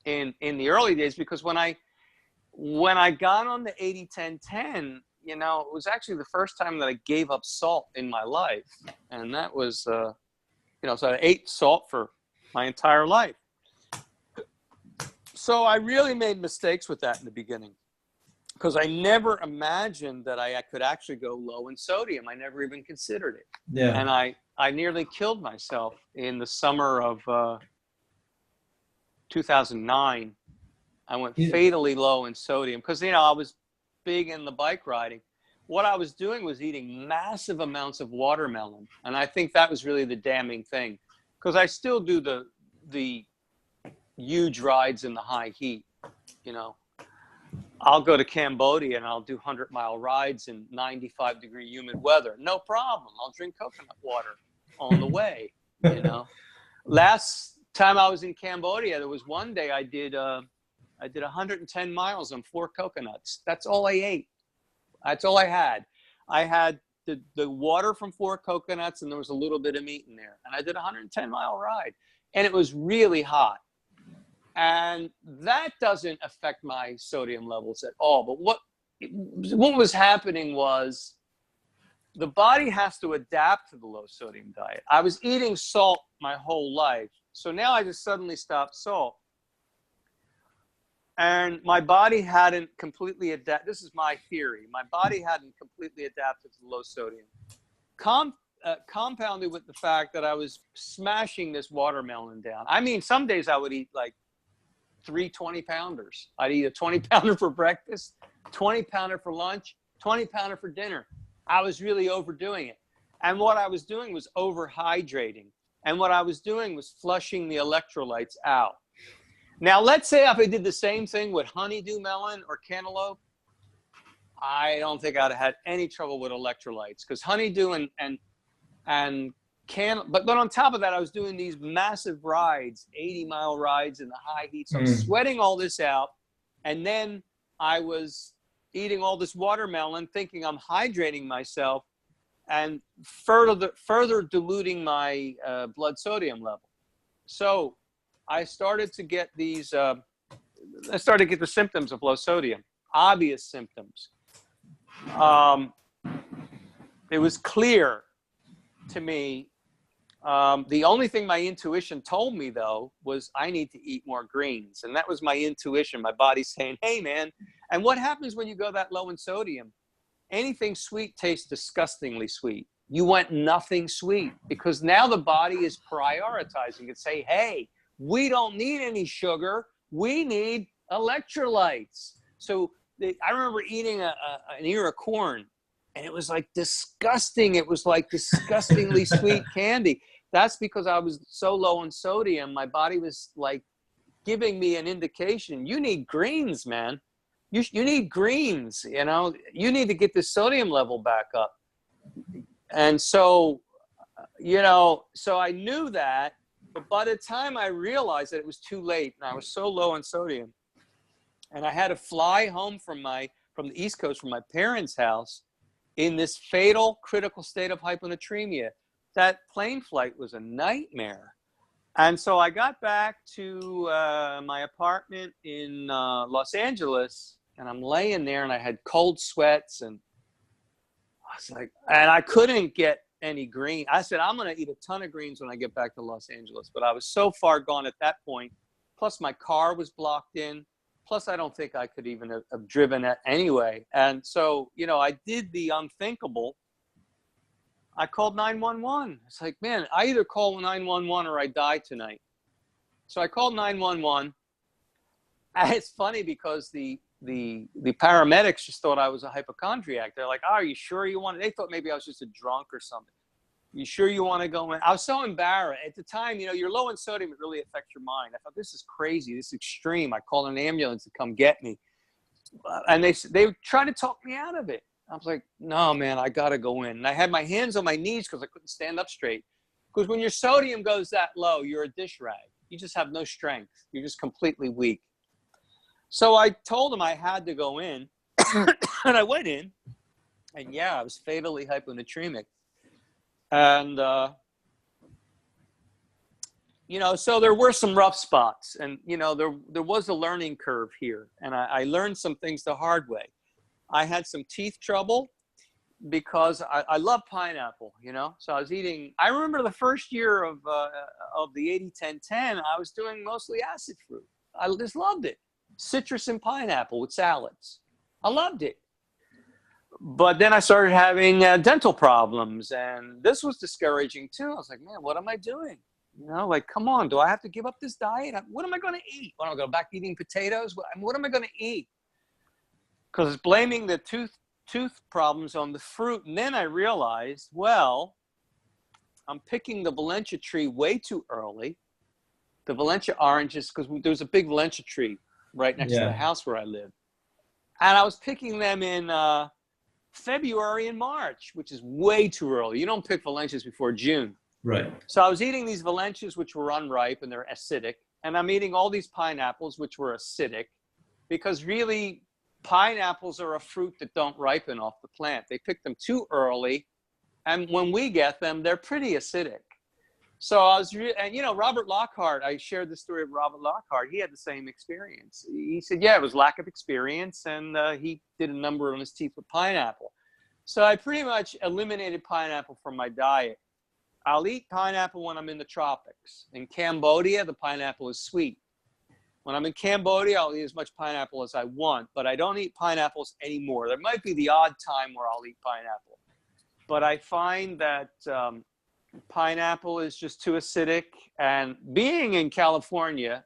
in the early days, because when I got on the 80-10-10, you know, it was actually the first time that I gave up salt in my life. And that was, you know, so I ate salt for my entire life. So I really made mistakes with that in the beginning, because I never imagined that I could actually go low in sodium. I never even considered it. Yeah. And I nearly killed myself in the summer of 2009. I went fatally low in sodium because, you know, I was big in the bike riding. What I was doing was eating massive amounts of watermelon. And I think that was really the damning thing, because I still do the huge rides in the high heat. You know, I'll go to Cambodia and I'll do 100-mile rides in 95-degree humid weather. No problem. I'll drink coconut water on the way, you know. Last time I was in Cambodia, there was one day I did 110 miles on 4 coconuts. That's all I ate. That's all I had. I had the water from 4 coconuts, and there was a little bit of meat in there. And I did a 110-mile ride, and it was really hot. And that doesn't affect my sodium levels at all. But what was happening was the body has to adapt to the low sodium diet. I was eating salt my whole life. So now I just suddenly stopped salt. And my body hadn't completely adapted. This is my theory. My body hadn't completely adapted to low sodium. Compounded with the fact that I was smashing this watermelon down. I mean, some days I would eat like 3 20-pounders. I'd eat a 20-pounder for breakfast, 20-pounder for lunch, 20-pounder for dinner. I was really overdoing it. And what I was doing was overhydrating. And what I was doing was flushing the electrolytes out. Now, let's say if I did the same thing with honeydew melon or cantaloupe, I don't think I'd have had any trouble with electrolytes, because honeydew but on top of that, I was doing these massive rides, 80-mile rides in the high heat. So I'm sweating all this out. And then I was eating all this watermelon, thinking I'm hydrating myself, and further diluting my blood sodium level. So I started to get the symptoms of low sodium, obvious symptoms. It was clear to me. The only thing my intuition told me, though, was I need to eat more greens. And that was my intuition, my body saying, hey, man. And what happens when you go that low in sodium? Anything sweet tastes disgustingly sweet. You want nothing sweet, because now the body is prioritizing and say, hey, we don't need any sugar. We need electrolytes. So I remember eating an ear of corn, and it was like disgusting. It was like disgustingly sweet candy. That's because I was so low in sodium. My body was like giving me an indication. You need greens, man. You need greens, you know. You need to get the sodium level back up. And so, you know, so I knew that. But by the time I realized that it was too late and I was so low on sodium, and I had to fly home from the East Coast from my parents' house in this fatal critical state of hyponatremia, that plane flight was a nightmare. And so I got back to my apartment in Los Angeles, and I'm laying there, and I had cold sweats, and I was like, and I couldn't get any green. I said, I'm going to eat a ton of greens when I get back to Los Angeles. But I was so far gone at that point. Plus, my car was blocked in. Plus, I don't think I could even have driven it anyway. And so, you know, I did the unthinkable. I called 911. It's like, man, I either call 911 or I die tonight. So I called 911. And it's funny because the paramedics just thought I was a hypochondriac. They're like, oh, are you sure you want it? They thought maybe I was just a drunk or something. You sure you want to go in? I was so embarrassed. At the time, you know, you're low in sodium, it really affects your mind. I thought, this is crazy. This is extreme. I called an ambulance to come get me. And they tried to talk me out of it. I was like, no, man, I got to go in. And I had my hands on my knees because I couldn't stand up straight. Because when your sodium goes that low, you're a dish rag. You just have no strength. You're just completely weak. So I told them I had to go in. And I went in. And yeah, I was fatally hyponatremic. And, you know, so there were some rough spots. And, you know, there was a learning curve here. And I learned some things the hard way. I had some teeth trouble because I love pineapple, you know. So I was eating. I remember the first year of the 80-10-10, I was doing mostly acid fruit. I just loved it. Citrus and pineapple with salads. I loved it. But then I started having dental problems, and this was discouraging too. I was like, man, what am I doing? You know, like, come on, do I have to give up this diet? What am I going to eat? What, am I going to go back eating potatoes? What am I going to eat? Because blaming the tooth problems on the fruit. And then I realized, well, I'm picking the Valencia tree way too early. The Valencia oranges, because there was a big Valencia tree right next to the house where I live. And I was picking them in February and March, which is way too early. You don't pick Valencias before June. Right. So I was eating these Valencias, which were unripe and they're acidic. And I'm eating all these pineapples, which were acidic, because really, pineapples are a fruit that don't ripen off the plant. They pick them too early, and when we get them, they're pretty acidic. So I was, and you know, Robert Lockhart, I shared the story of Robert Lockhart. He had the same experience. He said, yeah, it was lack of experience, and he did a number on his teeth with pineapple. So I pretty much eliminated pineapple from my diet. I'll eat pineapple when I'm in the tropics. In Cambodia, the pineapple is sweet. When I'm in Cambodia, I'll eat as much pineapple as I want, but I don't eat pineapples anymore. There might be the odd time where I'll eat pineapple. But I find that pineapple is just too acidic. And being in California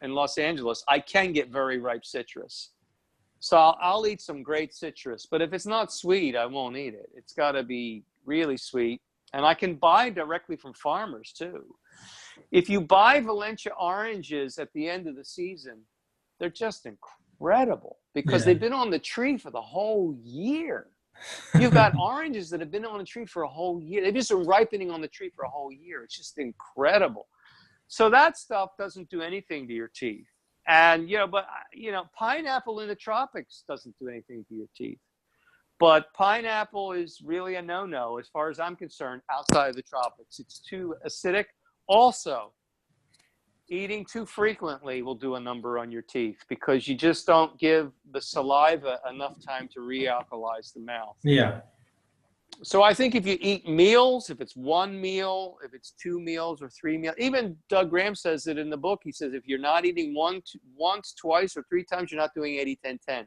and Los Angeles, I can get very ripe citrus. So I'll eat some great citrus. But if it's not sweet, I won't eat it. It's got to be really sweet. And I can buy directly from farmers, too. If you buy Valencia oranges at the end of the season, they're just incredible because they've been on the tree for the whole year. You've got oranges that have been on the tree for a whole year. They've just been ripening on the tree for a whole year. It's just incredible. So that stuff doesn't do anything to your teeth. And, you know, but, you know, pineapple in the tropics doesn't do anything to your teeth. But pineapple is really a no-no as far as I'm concerned outside of the tropics. It's too acidic. Also, eating too frequently will do a number on your teeth because you just don't give the saliva enough time to realkalize the mouth. Yeah. So I think if you eat meals, if it's one meal, if it's 2 meals or 3 meals, even Doug Graham says it in the book. He says if you're not eating once, twice, or 3 times, you're not doing 80-10-10.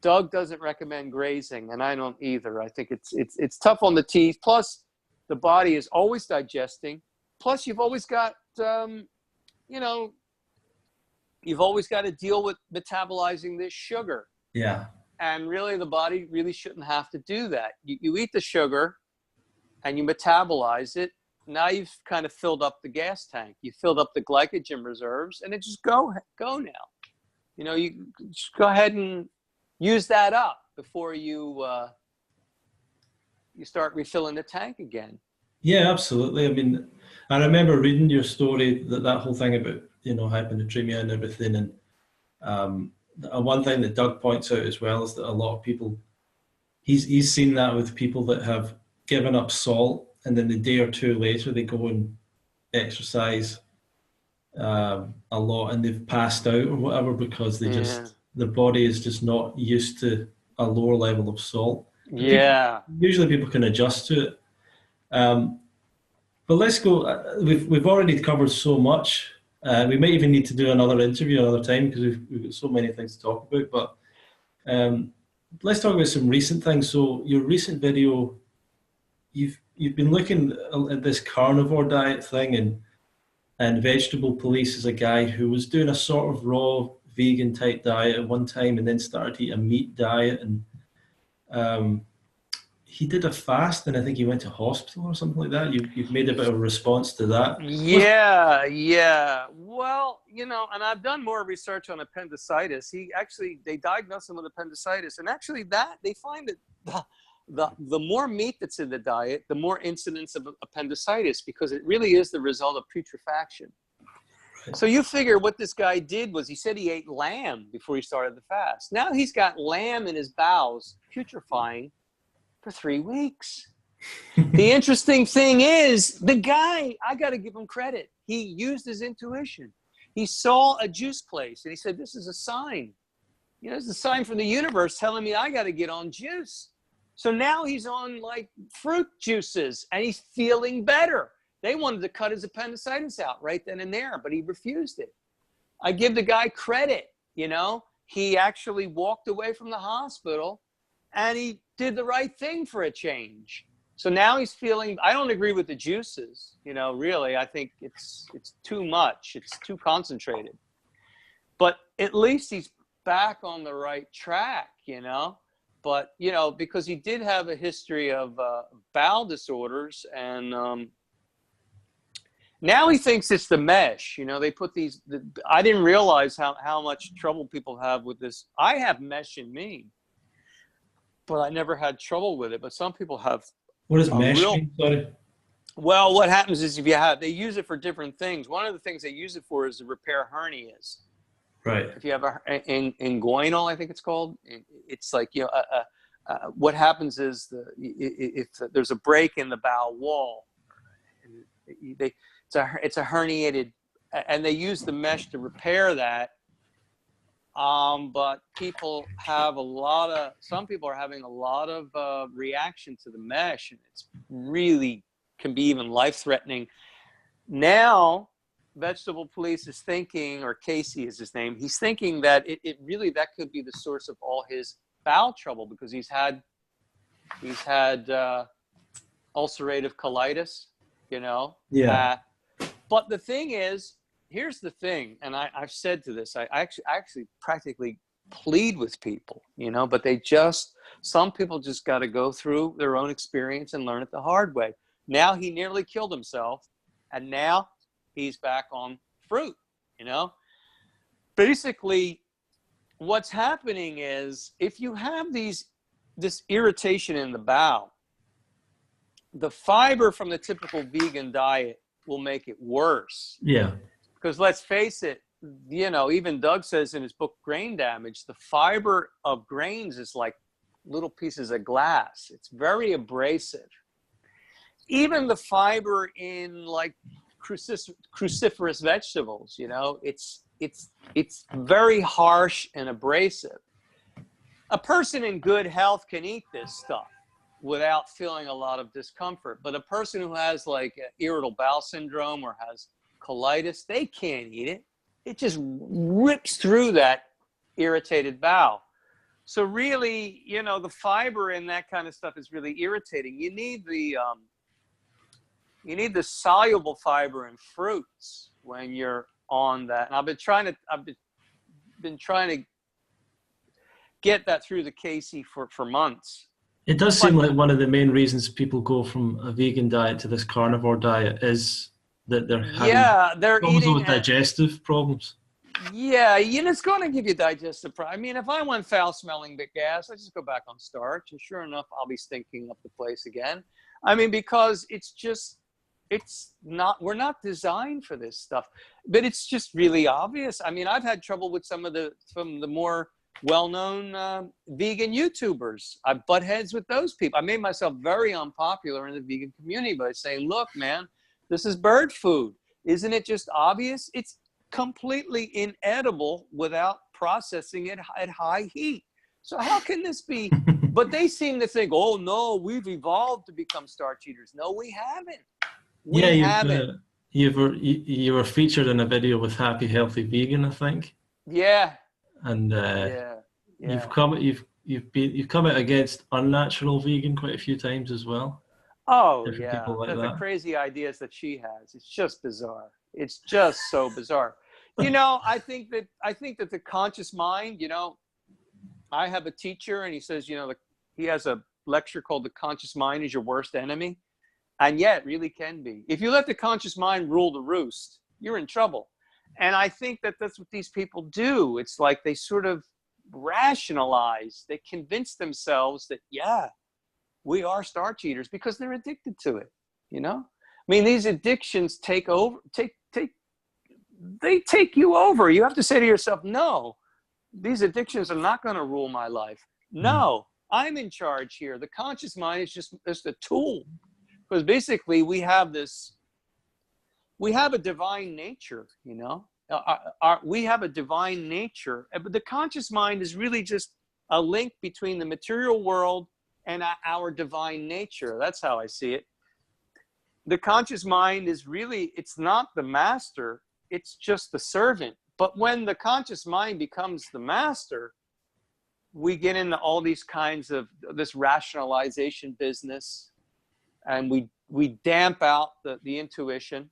Doug doesn't recommend grazing, and I don't either. I think it's tough on the teeth. Plus, the body is always digesting. Plus, you've always got, you know, you've always got to deal with metabolizing this sugar. Yeah. And really, the body really shouldn't have to do that. You eat the sugar and you metabolize it. Now you've kind of filled up the gas tank. You filled up the glycogen reserves, and it just go now. You know, you just go ahead and use that up before you you start refilling the tank again. Yeah, absolutely. I mean, I remember reading your story, that whole thing about, hyponatremia and everything. And one thing that Doug points out as well is that a lot of people, he's seen that with people that have given up salt, and then the day or two later they go and exercise a lot, and they've passed out or whatever because Yeah. their body is just not used to a lower level of salt. And Yeah. usually people can adjust to it. But let's go. We've already covered so much. We might even need to do another interview another time because we've got so many things to talk about. But let's talk about some recent things. So your recent video, you've been looking at this carnivore diet thing, and Vegetable Police is a guy who was doing a sort of raw vegan type diet at one time, and then started to eat a meat diet, and um, he did a fast, and I think he went to hospital or something like that. You've made a bit of a response to that. Yeah, yeah. Well, and I've done more research on appendicitis. They diagnosed him with appendicitis, and actually that they find that the more meat that's in the diet, the more incidence of appendicitis, because it really is the result of putrefaction. So you figure what this guy did was he said he ate lamb before he started the fast. Now he's got lamb in his bowels putrefying for 3 weeks. The interesting thing is, the guy, I got to give him credit. He used his intuition. He saw a juice place and he said, this is a sign. It's a sign from the universe telling me I got to get on juice. So now he's on like fruit juices and he's feeling better. They wanted to cut his appendicitis out right then and there, but he refused it. I give the guy credit. He actually walked away from the hospital and he did the right thing for a change. So now he's feeling, I don't agree with the juices, really. I think it's too much. It's too concentrated. But at least he's back on the right track, But, because he did have a history of bowel disorders, and now he thinks it's the mesh. They put I didn't realize how much trouble people have with this. I have mesh in me, but I never had trouble with it. But some people have. What does mesh mean? Sorry. Well, what happens is they use it for different things. One of the things they use it for is to repair hernias. Right. If you have inguinal, I think it's called. It's like, what happens is if there's a break in the bowel wall, it's a herniated, and they use the mesh to repair that. But some people are having a lot of reaction to the mesh, and it's really can be even life-threatening. Now, Vegetable Police is thinking, or Casey is his name, he's thinking that it really, that could be the source of all his bowel trouble, because he's had ulcerative colitis, Yeah. But the thing is, here's the thing, and I've said to this, I actually practically plead with people, but some people just got to go through their own experience and learn it the hard way. Now he nearly killed himself, and now he's back on fruit, Basically, what's happening is, if you have this irritation in the bowel, the fiber from the typical vegan diet will make it worse. Yeah. Because let's face it, even Doug says in his book, Grain Damage, the fiber of grains is like little pieces of glass. It's very abrasive. Even the fiber in like cruciferous vegetables, it's very harsh and abrasive. A person in good health can eat this stuff without feeling a lot of discomfort. But a person who has like irritable bowel syndrome or has colitis, they can't eat it. It just rips through that irritated bowel. So really, the fiber in that kind of stuff is really irritating. You need the soluble fiber in fruits when you're on that. And I've been trying to get that through the Casey for months. It does seem like one of the main reasons people go from a vegan diet to this carnivore diet is that they're eating with digestive problems. Yeah, it's going to give you digestive problems. I mean, if I went foul-smelling big gas, I just go back on starch, and sure enough, I'll be stinking up the place again. I mean, because it's just it's not, we're not designed for this stuff, but it's just really obvious. I mean, I've had trouble with some of the more well-known vegan YouTubers. I butt heads with those people. I made myself very unpopular in the vegan community by saying, look, man, this is bird food. Isn't it just obvious? It's completely inedible without processing it at high heat. So how can this be? But they seem to think, oh no, we've evolved to become starch eaters. No, we haven't. We Yeah, haven't. you were featured in a video with Happy Healthy Vegan, I think, Yeah, and yeah, you've yeah. come out against unnatural vegan quite a few times as well. Oh Different yeah, people like the that. crazy ideas that she has. It's just bizarre. It's just so bizarre. You know, I think that the conscious mind, you know, I have a teacher and he says, you know, he has a lecture called The Conscious Mind is Your Worst Enemy. And yet it really can be. If you let the conscious mind rule the roost, you're in trouble. And I think that that's what these people do. It's like they sort of rationalize, they convince themselves that, yeah, we are starch eaters because they're addicted to it, you know? I mean, these addictions they take you over. You have to say to yourself, no, these addictions are not going to rule my life. Mm. No, I'm in charge here. The conscious mind is just a tool. Because basically we have a divine nature, you know, we have a divine nature, but the conscious mind is really just a link between the material world and our divine nature. That's how I see it. The conscious mind is really, it's not the master, it's just the servant. But when the conscious mind becomes the master, we get into all these kinds of this rationalization business, and we damp out the intuition,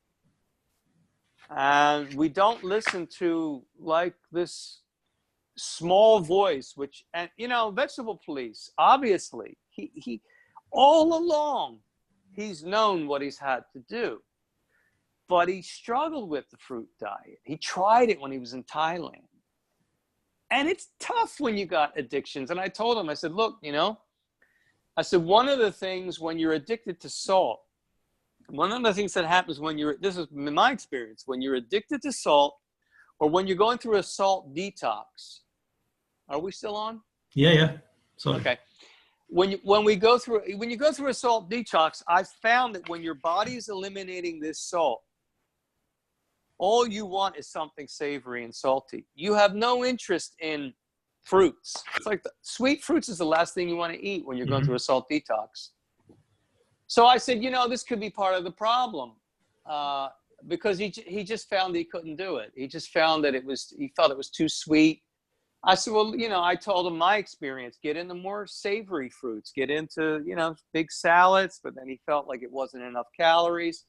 and we don't listen to like this small voice, which, and you know, Vegetable Police, obviously he all along he's known what he's had to do, but he struggled with the fruit diet. He tried it when he was in Thailand, and it's tough when you got addictions. And I told him, I said, look, you know, I said, one of the things when you're addicted to salt, one of the things that happens when this is my experience, when you're addicted to salt, or when you're going through a salt detox. Are we still on? Yeah, yeah. Sorry. Okay. When you go through a salt detox, I've found that when your body is eliminating this salt, all you want is something savory and salty. You have no interest in fruits. It's like sweet fruits is the last thing you want to eat when you're going through a salt detox. So I said, you know, this could be part of the problem, because he just found he couldn't do it. He just found that he felt it was too sweet. I said, well, you know, I told him my experience, get into more savory fruits, get into, you know, big salads, but then he felt like it wasn't enough calories.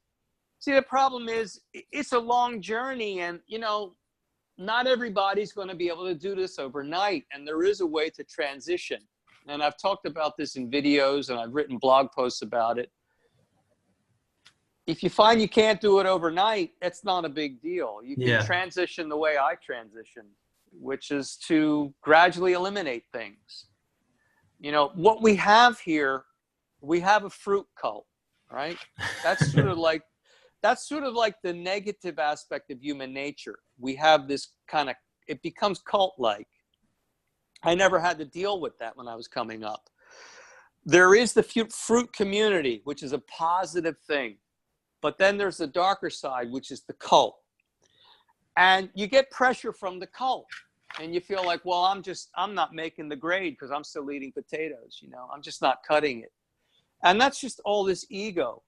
See, the problem is it's a long journey, and, you know, not everybody's going to be able to do this overnight, and there is a way to transition. And I've talked about this in videos, and I've written blog posts about it. If you find you can't do it overnight, it's not a big deal. You can transition the way I transition, which is to gradually eliminate things. You know, what we have here, we have a fruit cult, right? That's sort of like the negative aspect of human nature. We have this kind of, it becomes cult-like. I never had to deal with that when I was coming up. There is the fruit community, which is a positive thing. But then there's the darker side, which is the cult. And you get pressure from the cult. And you feel like, well, I'm not making the grade because I'm still eating potatoes, you know, I'm just not cutting it. And that's just all this ego.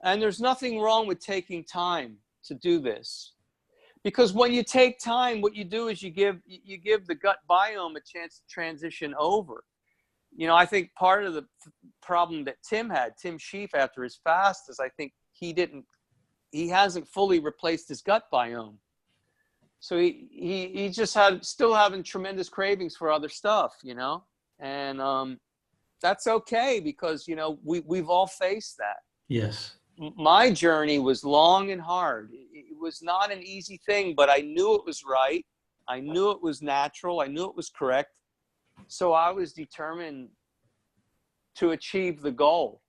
And there's nothing wrong with taking time to do this. Because when you take time, what you do is you give the gut biome a chance to transition over. You know, I think part of the problem that Tim Sheaf, after his fast, is I think he hasn't fully replaced his gut biome. So he just still having tremendous cravings for other stuff, you know, and that's okay, because, you know, we've all faced that. Yes. My journey was long and hard. It was not an easy thing, but I knew it was right. I knew it was natural. I knew it was correct. So I was determined to achieve the goal.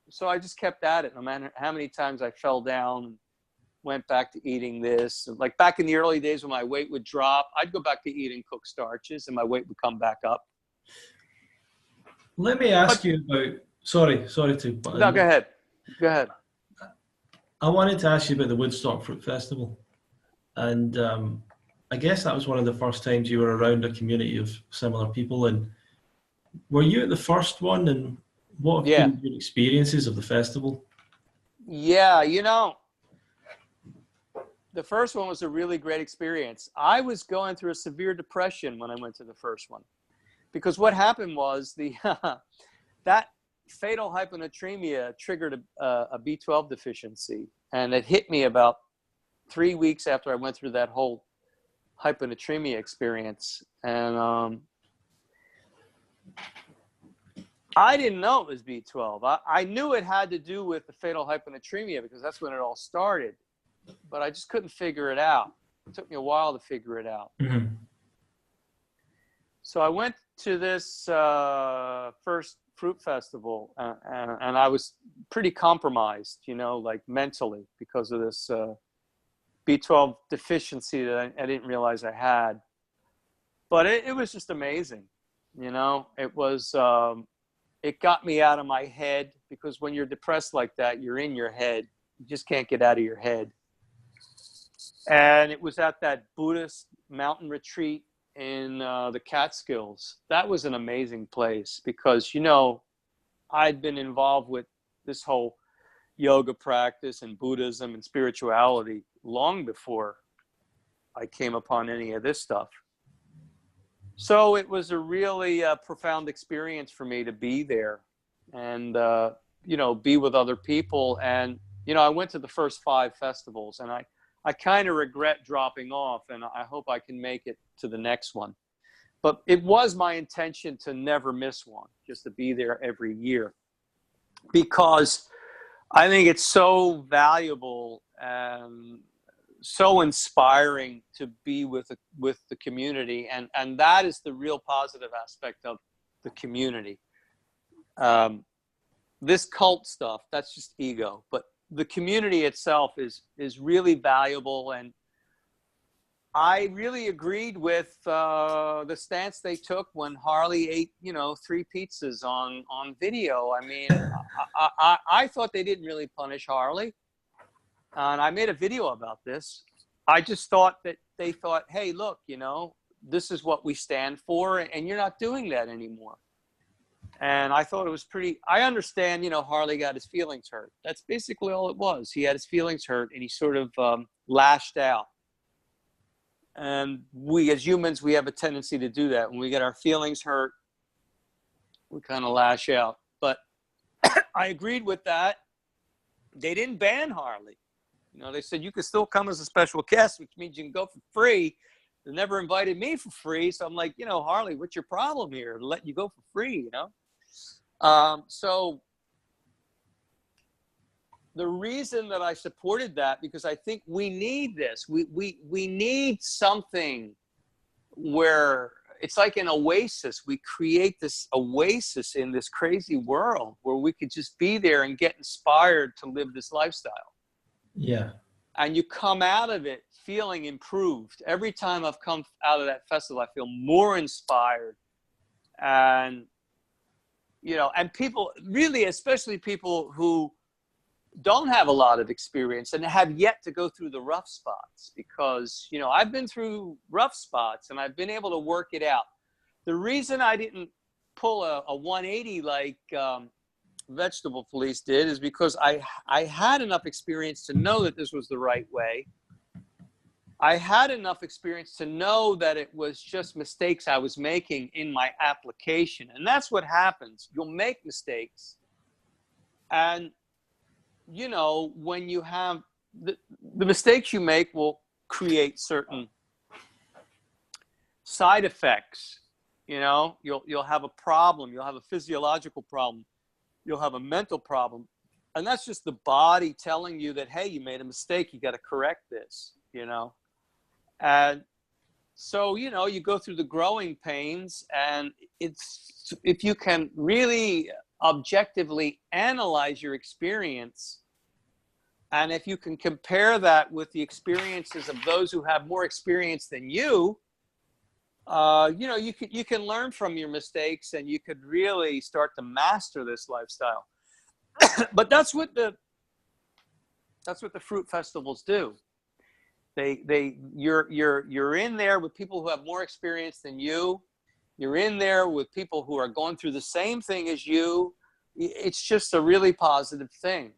so I just kept at it, no matter how many times I fell down and went back to eating this. Like back in the early days when my weight would drop, I'd go back to eating cooked starches and my weight would come back up. Let me But ask you about. Sorry to butt no, in go there. ahead. Go ahead. I wanted to ask you about the Woodstock Fruit Festival, and I guess that was one of the first times you were around a community of similar people. And were you at the first one? And what have Yeah. been your experiences of the festival? Yeah, you know, the first one was a really great experience. I was going through a severe depression when I went to the first one, because what happened was the that fatal hyponatremia triggered a B12 deficiency, and it hit me about 3 weeks after I went through that whole hyponatremia experience. And I didn't know it was B12. I knew it had to do with the fatal hyponatremia because that's when it all started, but I just couldn't figure it out. It took me a while to figure it out. Mm-hmm. So I went to this first fruit festival, and I was pretty compromised, you know, like mentally, because of this B12 deficiency that I didn't realize I had. But it was just amazing, you know. It was it got me out of my head, because when you're depressed like that, you're in your head. You just can't get out of your head. And it was at that Buddhist mountain retreat in the Catskills. That was an amazing place because, you know, I'd been involved with this whole yoga practice and Buddhism and spirituality long before I came upon any of this stuff. So it was a really profound experience for me to be there and, you know, be with other people. And, you know, I went to the first 5 festivals, and I kind of regret dropping off, and I hope I can make it to the next one. But it was my intention to never miss one, just to be there every year, because I think it's so valuable and so inspiring to be with the community, and that is the real positive aspect of the community. This cult stuff, that's just ego, but the community itself is really valuable. And I really agreed with the stance they took when Harley ate, you know, 3 pizzas on video. I mean, I thought they didn't really punish Harley. And I made a video about this. I just thought that they thought, hey, look, you know, this is what we stand for, and you're not doing that anymore. And I thought it was pretty, I understand, you know, Harley got his feelings hurt. That's basically all it was. He had his feelings hurt, and he sort of lashed out. And we, as humans, we have a tendency to do that. When we get our feelings hurt, we kind of lash out. But I agreed with that. They didn't ban Harley. You know, they said you can still come as a special guest, which means you can go for free. They never invited me for free. So I'm like, you know, Harley, what's your problem here? Let you go for free, you know? So the reason that I supported that, because I think we need this. We need something where it's like an oasis. We create this oasis in this crazy world where we could just be there and get inspired to live this lifestyle. Yeah. And you come out of it feeling improved. Every time I've come out of that festival, I feel more inspired. And, you know, and people really, especially people who don't have a lot of experience and have yet to go through the rough spots, because, you know, I've been through rough spots and I've been able to work it out. The reason I didn't pull a 180 like Vegetable Police did is because I had enough experience to know that this was the right way. I had enough experience to know that it was just mistakes I was making in my application. And that's what happens. You'll make mistakes. And, you know, when you have the mistakes you make will create certain side effects. You know, you'll have a problem. You'll have a physiological problem. You'll have a mental problem. And that's just the body telling you that, hey, you made a mistake. You got to correct this, you know. And so, you know, you go through the growing pains, and it's, if you can really objectively analyze your experience. And if you can compare that with the experiences of those who have more experience than you, you can learn from your mistakes, and you could really start to master this lifestyle. But that's what the fruit festivals do. You're in there with people who have more experience than you. You're in there with people who are going through the same thing as you. It's just a really positive thing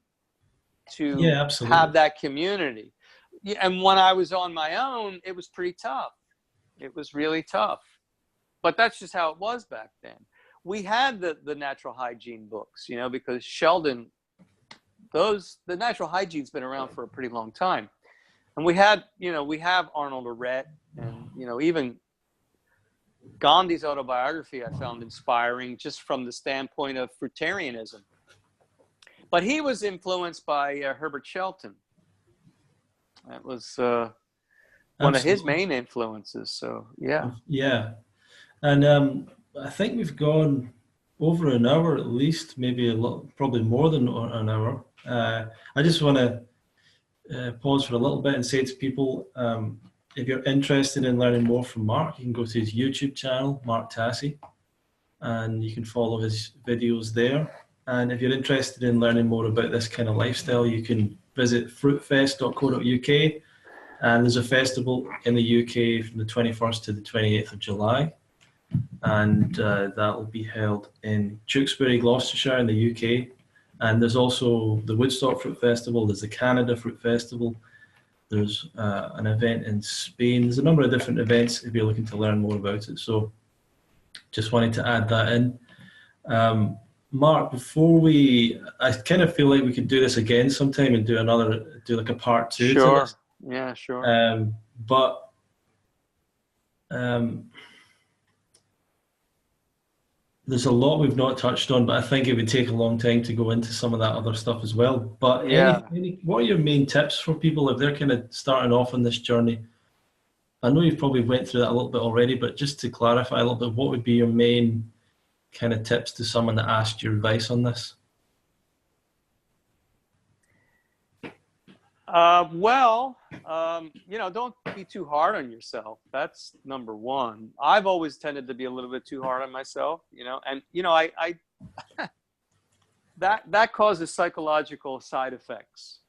to have that community. And when I was on my own, it was pretty tough. It was really tough. But that's just how it was back then. We had the natural hygiene books, because Sheldon, the natural hygiene's been around for a pretty long time. And we have Arnold Arret, and, even Gandhi's autobiography I found inspiring just from the standpoint of fruitarianism. But he was influenced by Herbert Shelton. That was one of his main influences. So, yeah. Yeah. And I think we've gone over an hour at least, maybe probably more than an hour. I just want to pause for a little bit and say to people, if you're interested in learning more from Mark, you can go to his YouTube channel, Mark Tassi, and you can follow his videos there. And if you're interested in learning more about this kind of lifestyle, you can visit fruitfest.co.uk. And there's a festival in the UK from the 21st to the 28th of July. And that will be held in Tewkesbury, Gloucestershire in the UK. And there's also the Woodstock Fruit Festival, there's the Canada Fruit Festival, there's an event in Spain. There's a number of different events if you're looking to learn more about it. So just wanted to add that in. Mark, I kind of feel like we could do this again sometime and do like a part 2 sure. to this. Yeah, sure. But there's a lot we've not touched on, but I think it would take a long time to go into some of that other stuff as well. But yeah. What are your main tips for people if they're kind of starting off on this journey? I know you've probably went through that a little bit already, but just to clarify a little bit, what would be your main kind of tips to someone that asked your advice on this? Don't be too hard on yourself. That's number one. I've always tended to be a little bit too hard on myself, and I that causes psychological side effects.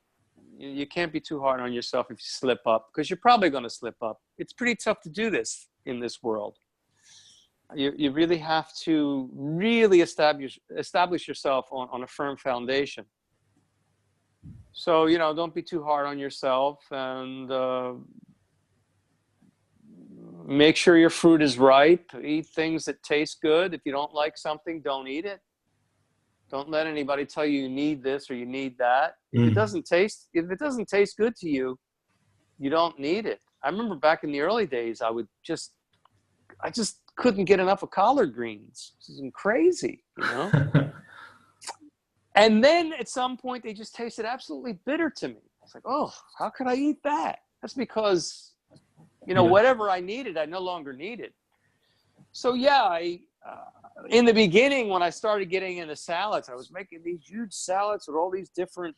You can't be too hard on yourself if you slip up, because you're probably going to slip up. It's pretty tough to do this in this world. You really have to really establish yourself on a firm foundation. So, don't be too hard on yourself, and make sure your fruit is ripe. Eat things that taste good. If you don't like something, don't eat it. Don't let anybody tell you you need this or you need that. If it doesn't taste good to you, you don't need it. I remember back in the early days, I just couldn't get enough of collard greens. This is crazy, And then at some point, they just tasted absolutely bitter to me. It's like, oh, how could I eat that? That's because, whatever I needed, I no longer needed. So yeah, in the beginning, when I started getting into salads, I was making these huge salads with all these different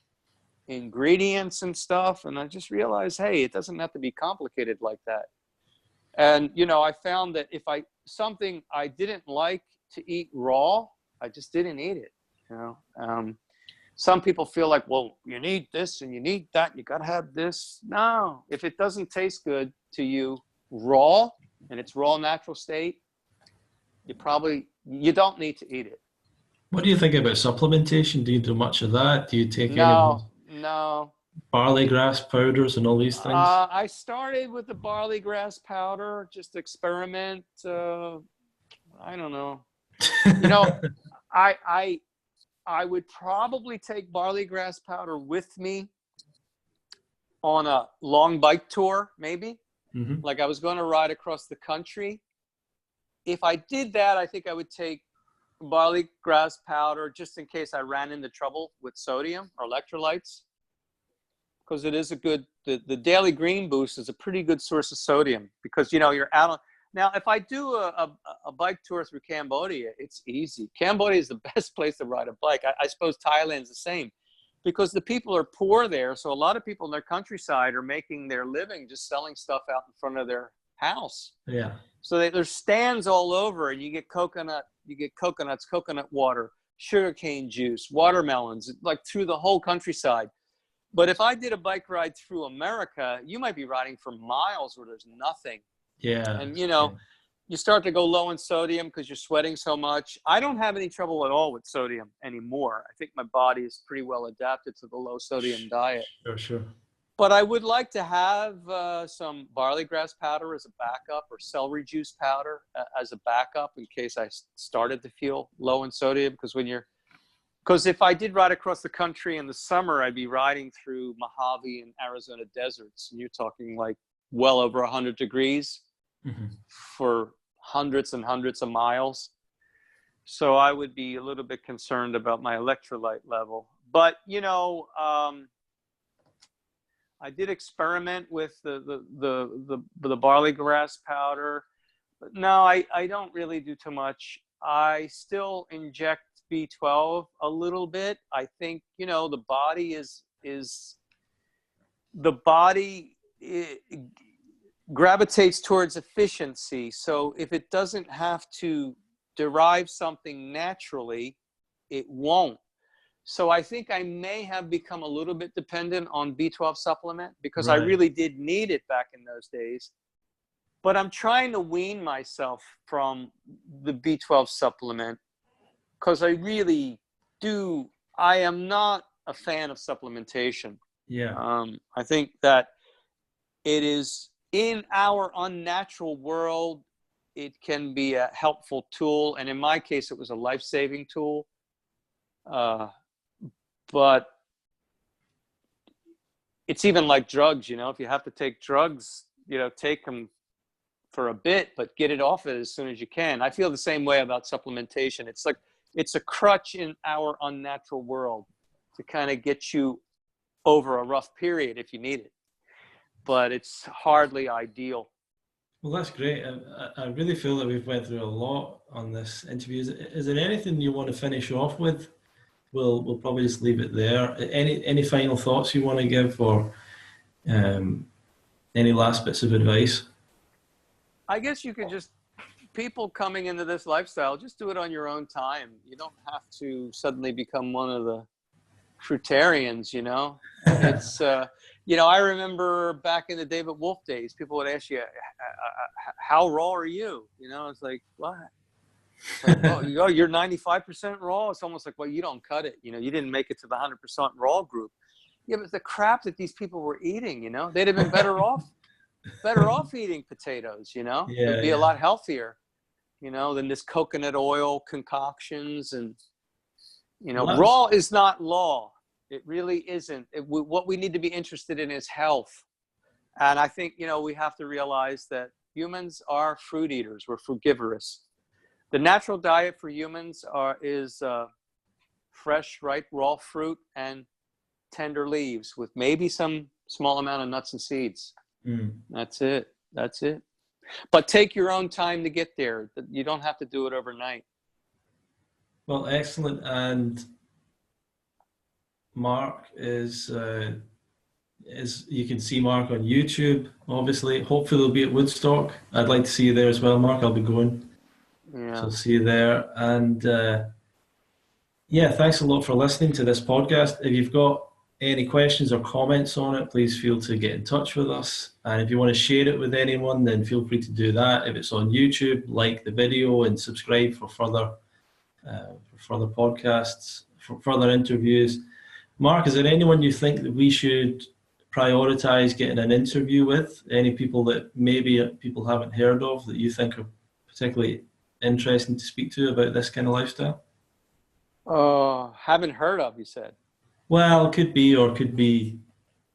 ingredients and stuff. And I just realized, hey, it doesn't have to be complicated like that. And, I found that if something I didn't like to eat raw, I just didn't eat it. Some people feel like, well, you need this and you need that. You got to have this. No, if it doesn't taste good to you raw in its raw natural state, you don't need to eat it. What do you think about supplementation? Do you do much of that? Do you take any barley grass powders and all these things? I started with the barley grass powder, just experiment. I don't know. I would probably take barley grass powder with me on a long bike tour, maybe. Mm-hmm. Like I was going to ride across the country. If I did that, I think I would take barley grass powder just in case I ran into trouble with sodium or electrolytes. Because it is the Daily Green Boost is a pretty good source of sodium, because, you're out Now, if I do a bike tour through Cambodia, it's easy. Cambodia is the best place to ride a bike. I suppose Thailand's the same, because the people are poor there. So a lot of people in their countryside are making their living just selling stuff out in front of their house. Yeah. So there's stands all over, and you get coconuts, coconut water, sugarcane juice, watermelons, like through the whole countryside. But if I did a bike ride through America, you might be riding for miles where there's nothing. Yeah. And, you start to go low in sodium because you're sweating so much. I don't have any trouble at all with sodium anymore. I think my body is pretty well adapted to the low sodium diet. Sure. But I would like to have some barley grass powder as a backup, or celery juice powder as a backup in case I started to feel low in sodium. Because if I did ride across the country in the summer, I'd be riding through Mojave and Arizona deserts. And you're talking like well over 100 degrees for hundreds and hundreds of miles. So I would be a little bit concerned about my electrolyte level. But, I did experiment with the barley grass powder. But no, I don't really do too much. I still inject B12 a little bit. I think, the body gravitates towards efficiency. So if it doesn't have to derive something naturally, it won't. So I think I may have become a little bit dependent on B12 supplement because I really did need it back in those days. But I'm trying to wean myself from the B12 supplement because I really do. I am not a fan of supplementation. Yeah. I think that it is in our unnatural world, it can be a helpful tool. And in my case, it was a life-saving tool. But it's even like drugs, if you have to take drugs, take them for a bit, but get it off it as soon as you can. I feel the same way about supplementation. It's like, it's a crutch in our unnatural world to kind of get you over a rough period if you need it. But it's hardly ideal. Well, that's great. I really feel that we've went through a lot on this interview. Is there anything you want to finish off with? We'll probably just leave it there. Any final thoughts you want to give, or any last bits of advice? I guess you could people coming into this lifestyle, just do it on your own time. You don't have to suddenly become one of the fruitarians, It's, I remember back in the David Wolf days, people would ask you, how raw are you? It's like, what? It's like, you're 95% raw. It's almost like, well, you don't cut it. You didn't make it to the 100% raw group. Yeah, but the crap that these people were eating, they'd have been better off eating potatoes, Yeah, it'd be a lot healthier, than this coconut oil concoctions. And, raw is not law. It really isn't. What we need to be interested in is health. And I think, we have to realize that humans are fruit eaters. We're frugivorous. The natural diet for humans is fresh, ripe, raw fruit and tender leaves with maybe some small amount of nuts and seeds. That's it. But take your own time to get there. You don't have to do it overnight. Well, excellent. And Mark is you can see Mark on YouTube, obviously. Hopefully he'll be at Woodstock. I'd like to see you there as well, Mark. I'll be going. Yeah. So see you there. And thanks a lot for listening to this podcast. If you've got any questions or comments on it, please feel to get in touch with us. And if you want to share it with anyone, then feel free to do that. If it's on YouTube, like the video and subscribe for further podcasts, for further interviews. Mark, is there anyone you think that we should prioritize getting an interview with? Any people that maybe people haven't heard of that you think are particularly interesting to speak to about this kind of lifestyle? Haven't heard of, you said. Well, could be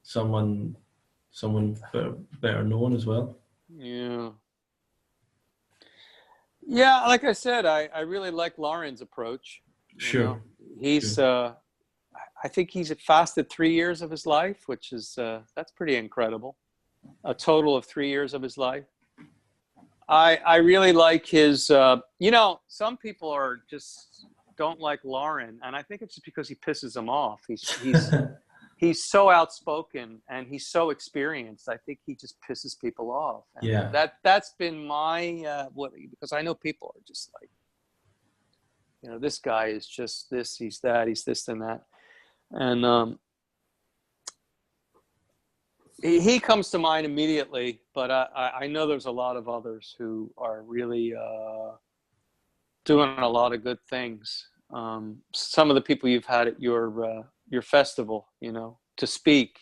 someone better known as well. Yeah. Yeah, like I said, I really like Lauren's approach. Sure. He's I think he's fasted 3 years of his life, which is that's pretty incredible. A total of 3 years of his life. I really like his. You know, some people are just don't like Lauren, and I think it's just because he pisses them off. He's so outspoken and he's so experienced. I think he just pisses people off. And Yeah. that's been my because I know people are just like, you know, this guy is just this, he's that, he's this and that. And he comes to mind immediately, but I know there's a lot of others who are really doing a lot of good things. Some of the people you've had at your festival, you know, to speak.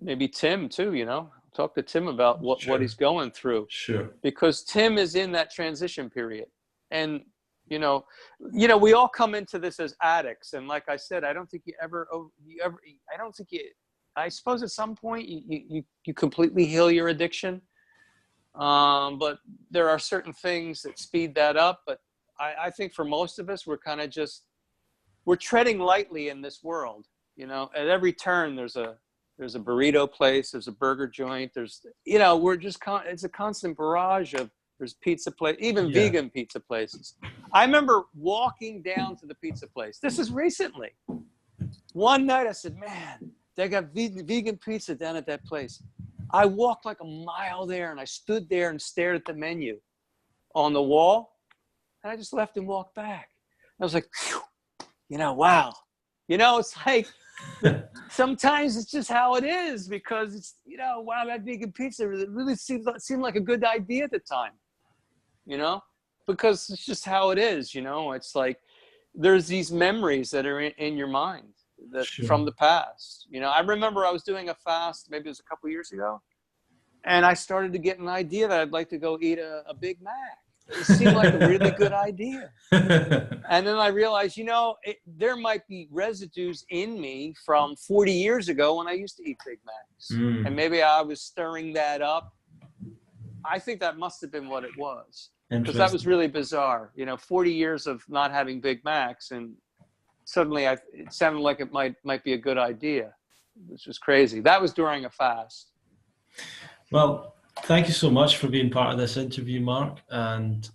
Maybe Tim too, you know, talk to Tim about what he's going through. Sure. Because Tim is in that transition period. And, you know, we all come into this as addicts. And like I said, I don't think I suppose at some point you completely heal your addiction. But there are certain things that speed that up. But I think for most of us, we're kind of we're treading lightly in this world. You know, at every turn, there's a burrito place, there's a burger joint, we're just, it's a constant barrage of, there's pizza place, even vegan pizza places. I remember walking down to the pizza place. This is recently. One night I said, man, they got vegan pizza down at that place. I walked like a mile there and I stood there and stared at the menu on the wall. And I just left and walked back. I was like, phew, you know, wow. You know, it's like, sometimes it's just how it is because it's, you know, wow, that vegan pizza really seemed like a good idea at the time, you know, because it's just how it is, you know. It's like there's these memories that are in your mind that from the past. You know, I remember I was doing a fast, maybe it was a couple of years ago, and I started to get an idea that I'd like to go eat a Big Mac. It seemed like a really good idea. And then I realized, you know, there might be residues in me from 40 years ago when I used to eat Big Macs. And maybe I was stirring that up. I think that must have been what it was. Because that was really bizarre. You know, 40 years of not having Big Macs, and suddenly it sounded like it might be a good idea, which was crazy. That was during a fast. Well, thank you so much for being part of this interview, Mark. And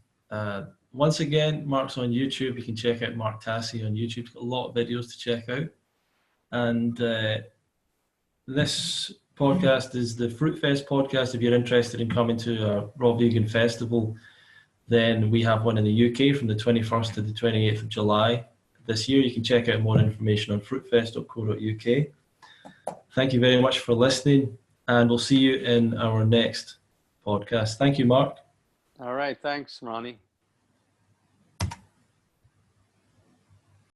once again, Mark's on YouTube. You can check out Mark Tassi on YouTube. He's got a lot of videos to check out. And this podcast is the Fruit Fest podcast. If you're interested in coming to a Raw Vegan Festival, then we have one in the UK from the 21st to the 28th of July this year. You can check out more information on fruitfest.co.uk. Thank you very much for listening, and we'll see you in our next podcast. Thank you, Mark. All right. Thanks, Ronnie.